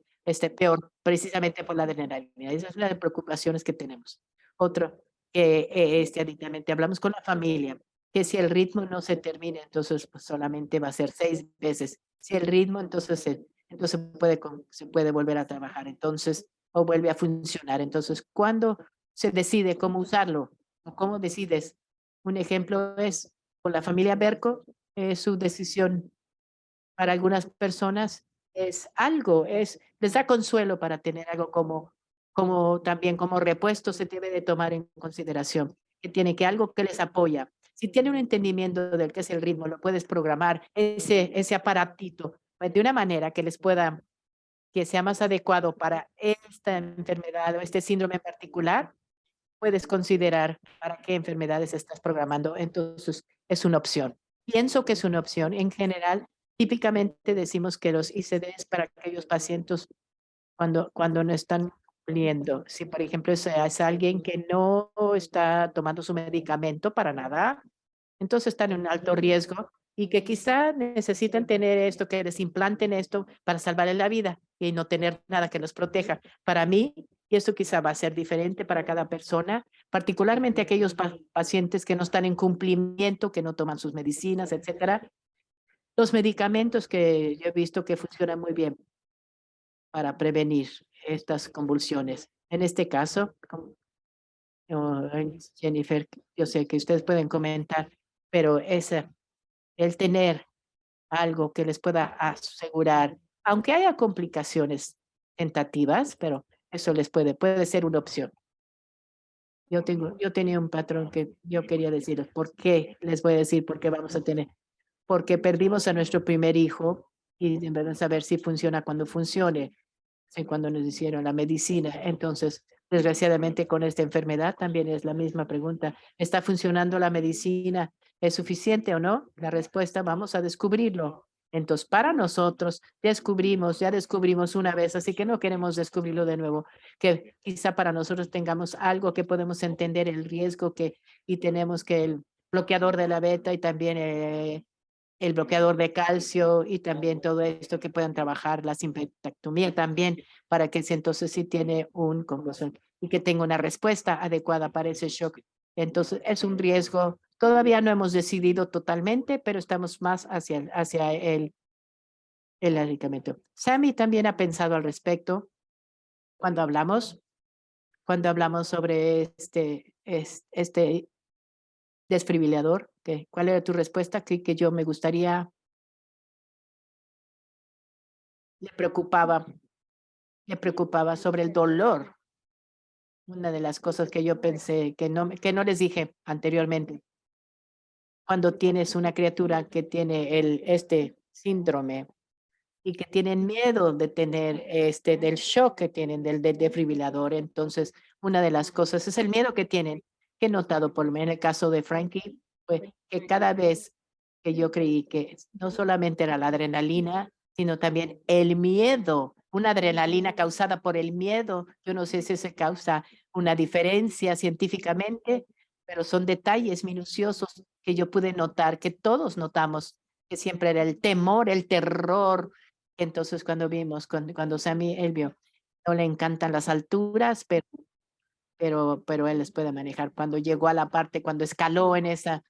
peor, precisamente por la adrenalina. Esa es una de las preocupaciones que tenemos. Otro, que adicionalmente hablamos con la familia, que si el ritmo no se termina, entonces pues, solamente va a ser 6 veces. Si el ritmo, entonces se puede volver a trabajar, entonces, o vuelve a funcionar. Entonces, ¿cuándo se decide cómo usarlo? ¿O cómo decides? Un ejemplo es con la familia Berco, su decisión para algunas personas es algo, les da consuelo para tener algo como también como repuesto se debe de tomar en consideración, que tiene que algo que les apoya. Si tiene un entendimiento del que es el ritmo, lo puedes programar, ese aparatito, pues, de una manera que les pueda, que sea más adecuado para esta enfermedad o este síndrome en particular, puedes considerar para qué enfermedades estás programando. Entonces, es una opción. Pienso que es una opción. En general, típicamente decimos que los ICDs para aquellos pacientes cuando no están cumpliendo. Si, por ejemplo, es alguien que no está tomando su medicamento para nada, entonces están en un alto riesgo y que quizá necesitan tener esto, que les implanten esto para salvarles la vida y no tener nada que los proteja. Para mí, y esto quizá va a ser diferente para cada persona, particularmente aquellos pacientes que no están en cumplimiento, que no toman sus medicinas, etcétera. Los medicamentos que yo he visto que funcionan muy bien para prevenir estas convulsiones. En este caso, Jennifer, yo sé que ustedes pueden comentar, pero el tener algo que les pueda asegurar, aunque haya complicaciones tentativas, pero eso puede ser una opción. Yo tenía un patrón que yo quería decir, ¿por qué? Les voy a decir por qué vamos a tener, porque perdimos a nuestro primer hijo y en verdad saber si funciona cuando funcione, cuando nos hicieron la medicina. Entonces, desgraciadamente con esta enfermedad también es la misma pregunta. ¿Está funcionando la medicina? ¿Es suficiente o no? La respuesta, vamos a descubrirlo. Entonces, para nosotros, ya descubrimos una vez, así que no queremos descubrirlo de nuevo, que quizá para nosotros tengamos algo que podemos entender el riesgo y tenemos que el bloqueador de la beta y también el bloqueador de calcio y también todo esto que puedan trabajar, la simpaectomía también, para que entonces sí tiene un convulsión y que tenga una respuesta adecuada para ese shock. Entonces, es un riesgo. Todavía no hemos decidido totalmente, pero estamos más hacia el medicamento. Sammy también ha pensado al respecto cuando hablamos, sobre este desfibrilador. ¿Cuál era tu respuesta? Que yo me gustaría, le preocupaba, le preocupaba sobre el dolor. una de las cosas que yo pensé que no les dije anteriormente, cuando tienes una criatura que tiene este síndrome y que tienen miedo de tener del shock que tienen del desfibrilador. Entonces, una de las cosas es el miedo que tienen, que he notado por lo menos en el caso de Frankie, fue que cada vez que yo creí que no solamente era la adrenalina, sino también el miedo, una adrenalina causada por el miedo. Yo no sé si se causa una diferencia científicamente, pero son detalles minuciosos que yo pude notar, que todos notamos, que siempre era el temor, el terror. Entonces, cuando vimos, cuando Sammy, él vio, no le encantan las alturas, pero él les puede manejar. Cuando llegó a la parte, cuando escaló en ese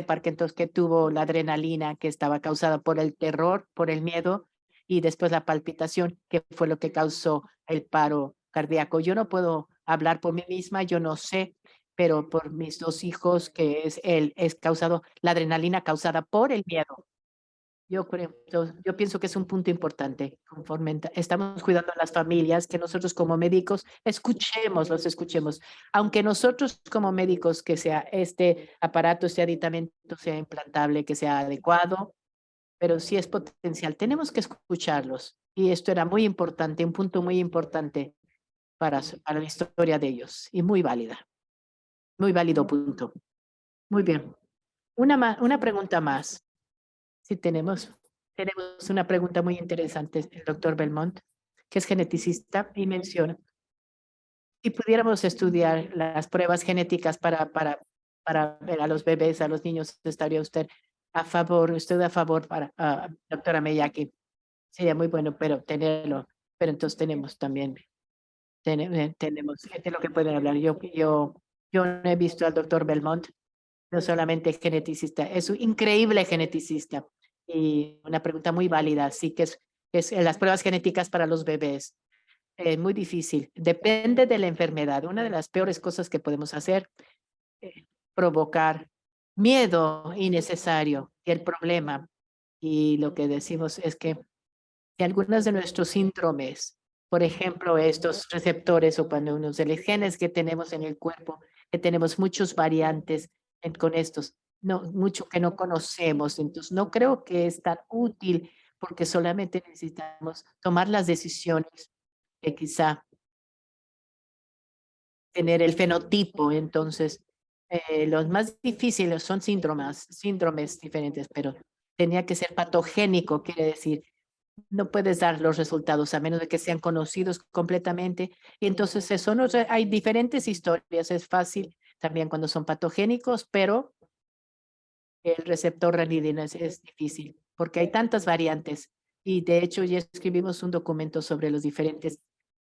parque, entonces que tuvo la adrenalina que estaba causada por el terror, por el miedo, y después la palpitación, que fue lo que causó el paro cardíaco. Yo no puedo hablar por mí misma, yo no sé, pero por mis dos hijos, que es causado la adrenalina causada por el miedo. Yo pienso que es un punto importante, conforme estamos cuidando a las familias, que nosotros como médicos los escuchemos. Aunque nosotros como médicos, que sea este aparato, este aditamento sea implantable, que sea adecuado, pero si es potencial, tenemos que escucharlos. Y esto era muy importante, un punto muy importante para la historia de ellos y muy válido punto. Muy bien. Una pregunta más. Sí, tenemos una pregunta muy interesante, el doctor Belmont, que es geneticista y menciona, si pudiéramos estudiar las pruebas genéticas para ver a los bebés, a los niños, ¿estaría usted a favor doctora Miyake? Sería muy bueno, pero tenerlo, pero entonces tenemos también, tenemos gente lo que pueden hablar. Yo no he visto al doctor Belmont, no solamente geneticista, es un increíble geneticista y una pregunta muy válida. Sí que es las pruebas genéticas para los bebés. Muy difícil. Depende de la enfermedad. Una de las peores cosas que podemos hacer es provocar miedo innecesario. Y el problema, y lo que decimos es que si algunos de nuestros síndromes, por ejemplo, estos receptores o cuando unos de los genes que tenemos en el cuerpo, que tenemos muchos variantes con estos, no, mucho que no conocemos. Entonces, no creo que es tan útil porque solamente necesitamos tomar las decisiones que quizá tener el fenotipo. Entonces, los más difíciles son síndromes diferentes, pero tenía que ser patogénico, quiere decir no puedes dar los resultados a menos de que sean conocidos completamente. Y entonces eso no, hay diferentes historias. Es fácil también cuando son patogénicos, pero el receptor ranitidina es difícil porque hay tantas variantes. Y de hecho ya escribimos un documento sobre los diferentes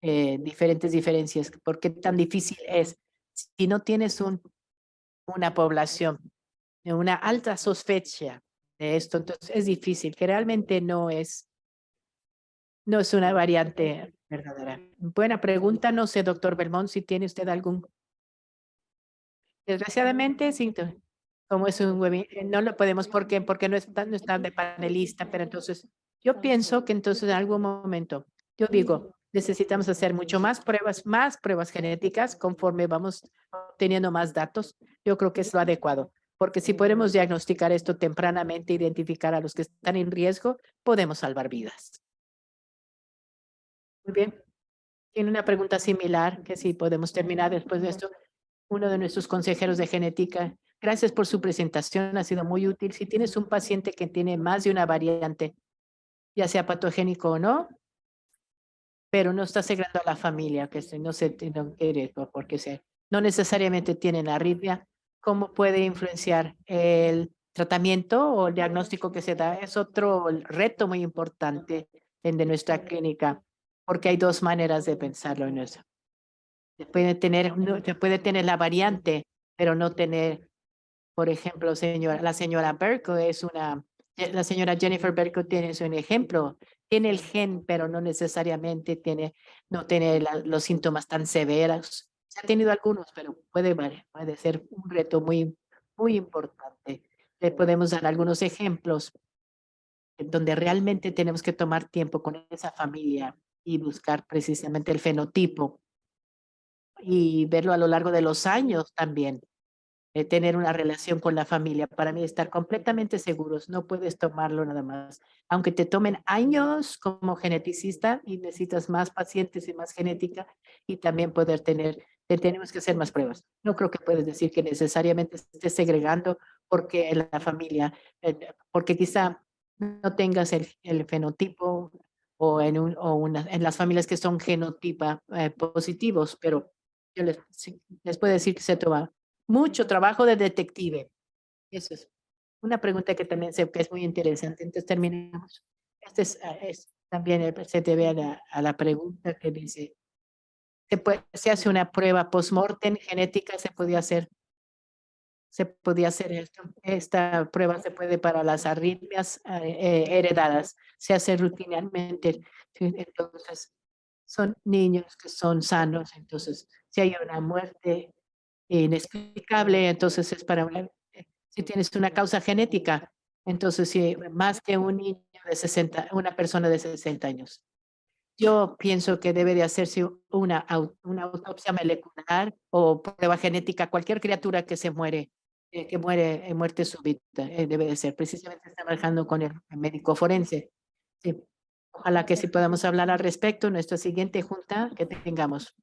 diferencias. ¿Por qué tan difícil es? Si no tienes una población de una alta sospecha de esto, entonces es difícil, que realmente no es una variante verdadera. Buena pregunta. No sé, doctor Belmont, si tiene usted algún. Desgraciadamente, sí, como es un webinar, no lo podemos porque no está de panelista, pero entonces yo pienso que entonces en algún momento, yo digo, necesitamos hacer mucho más pruebas genéticas conforme vamos teniendo más datos. Yo creo que es lo adecuado, porque si podemos diagnosticar esto tempranamente, identificar a los que están en riesgo, podemos salvar vidas. Muy bien. Tiene una pregunta similar, que si podemos terminar después de esto. Uno de nuestros consejeros de genética, gracias por su presentación, ha sido muy útil. Si tienes un paciente que tiene más de una variante, ya sea patogénico o no, pero no está asegurando a la familia, no se no quiere, porque no necesariamente tienen arritmia, ¿cómo puede influenciar el tratamiento o el diagnóstico que se da? Es otro reto muy importante de nuestra clínica, porque hay dos maneras de pensarlo en eso. Se puede tener la variante, pero no tener, por ejemplo, la señora Berko la señora Jennifer Berko tiene un ejemplo, tiene el gen, pero no necesariamente no tiene los síntomas tan severos. Se ha tenido algunos, pero puede ser un reto muy importante. Le podemos dar algunos ejemplos en donde realmente tenemos que tomar tiempo con esa familia y buscar precisamente el fenotipo y verlo a lo largo de los años también. Tener una relación con la familia. Para mí, estar completamente seguros, no puedes tomarlo nada más. Aunque te tomen años como geneticista y necesitas más pacientes y más genética y también poder tenemos que hacer más pruebas. No creo que puedes decir que necesariamente estés segregando porque en la familia, porque quizá no tengas el fenotipo o en las familias que son genotipa positivos, pero yo sí, les puedo decir que se toma mucho trabajo de detective. Eso es una pregunta que también sé que es muy interesante. Entonces terminamos. Es también se debe a la pregunta que dice, ¿se hace una prueba post-mortem genética? Se podía hacer esto. Esta prueba se puede para las arritmias heredadas. Se hace rutinariamente. Sí, entonces, son niños que son sanos. Entonces, si hay una muerte inexplicable, entonces es para si tienes una causa genética, entonces si más que un niño de 60, una persona de 60 años. Yo pienso que debe de hacerse una autopsia molecular o prueba genética, cualquier criatura que se muere, que muere en muerte súbita, debe de ser. Precisamente está trabajando con el médico forense. Sí. Ojalá que sí podamos hablar al respecto en nuestra siguiente junta que tengamos.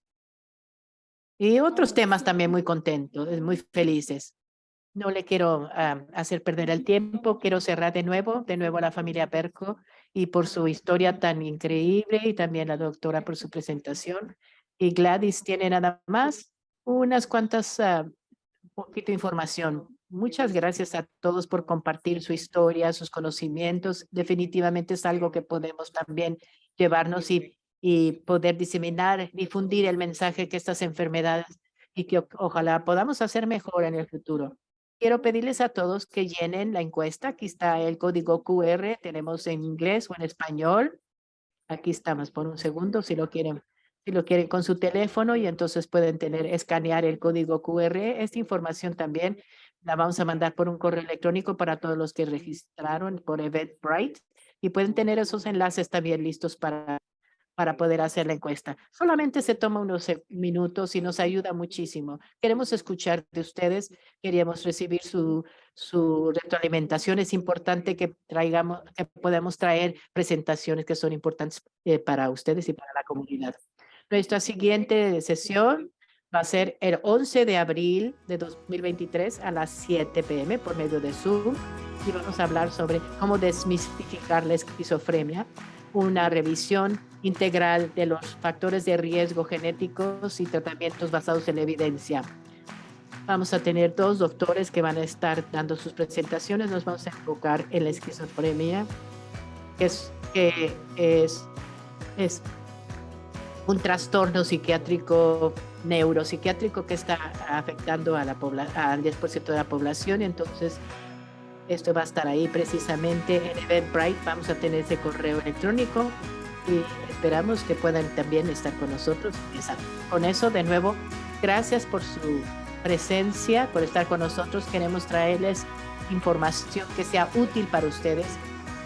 Y otros temas también muy contentos, muy felices. No le quiero hacer perder el tiempo. Quiero cerrar de nuevo a la familia Perco y por su historia tan increíble y también la doctora por su presentación. Y Gladys tiene nada más unas cuantas, poquito de información. Muchas gracias a todos por compartir su historia, sus conocimientos. Definitivamente es algo que podemos también llevarnos y poder diseminar, difundir el mensaje que estas enfermedades y que ojalá podamos hacer mejor en el futuro. Quiero pedirles a todos que llenen la encuesta. Aquí está el código QR. Tenemos en inglés o en español. Aquí estamos por un segundo si lo quieren con su teléfono y entonces pueden escanear el código QR. Esta información también la vamos a mandar por un correo electrónico para todos los que registraron por Eventbrite y pueden tener esos enlaces también listos para poder hacer la encuesta. Solamente se toma unos minutos y nos ayuda muchísimo. Queremos escuchar de ustedes, queríamos recibir su retroalimentación. Es importante que podamos traer presentaciones que son importantes para ustedes y para la comunidad. Nuestra siguiente sesión va a ser el 11 de abril de 2023 a las 7 p.m. por medio de Zoom y vamos a hablar sobre cómo desmistificar la esquizofrenia, una revisión integral de los factores de riesgo genéticos y tratamientos basados en la evidencia. Vamos a tener 2 doctores que van a estar dando sus presentaciones. Nos vamos a enfocar en la esquizofrenia, que es un trastorno psiquiátrico, neuropsiquiátrico que está afectando al 10% de la población. Entonces, esto va a estar ahí precisamente en Eventbrite. Vamos a tener ese correo electrónico y esperamos que puedan también estar con nosotros. Con eso, de nuevo, gracias por su presencia, por estar con nosotros. Queremos traerles información que sea útil para ustedes.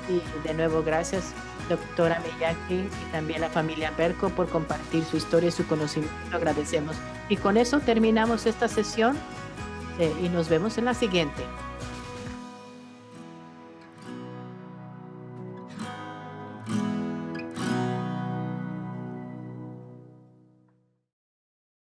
Y de nuevo, gracias, doctora Miyake, y también la familia Perco por compartir su historia y su conocimiento. Agradecemos. Y con eso terminamos esta sesión y nos vemos en la siguiente.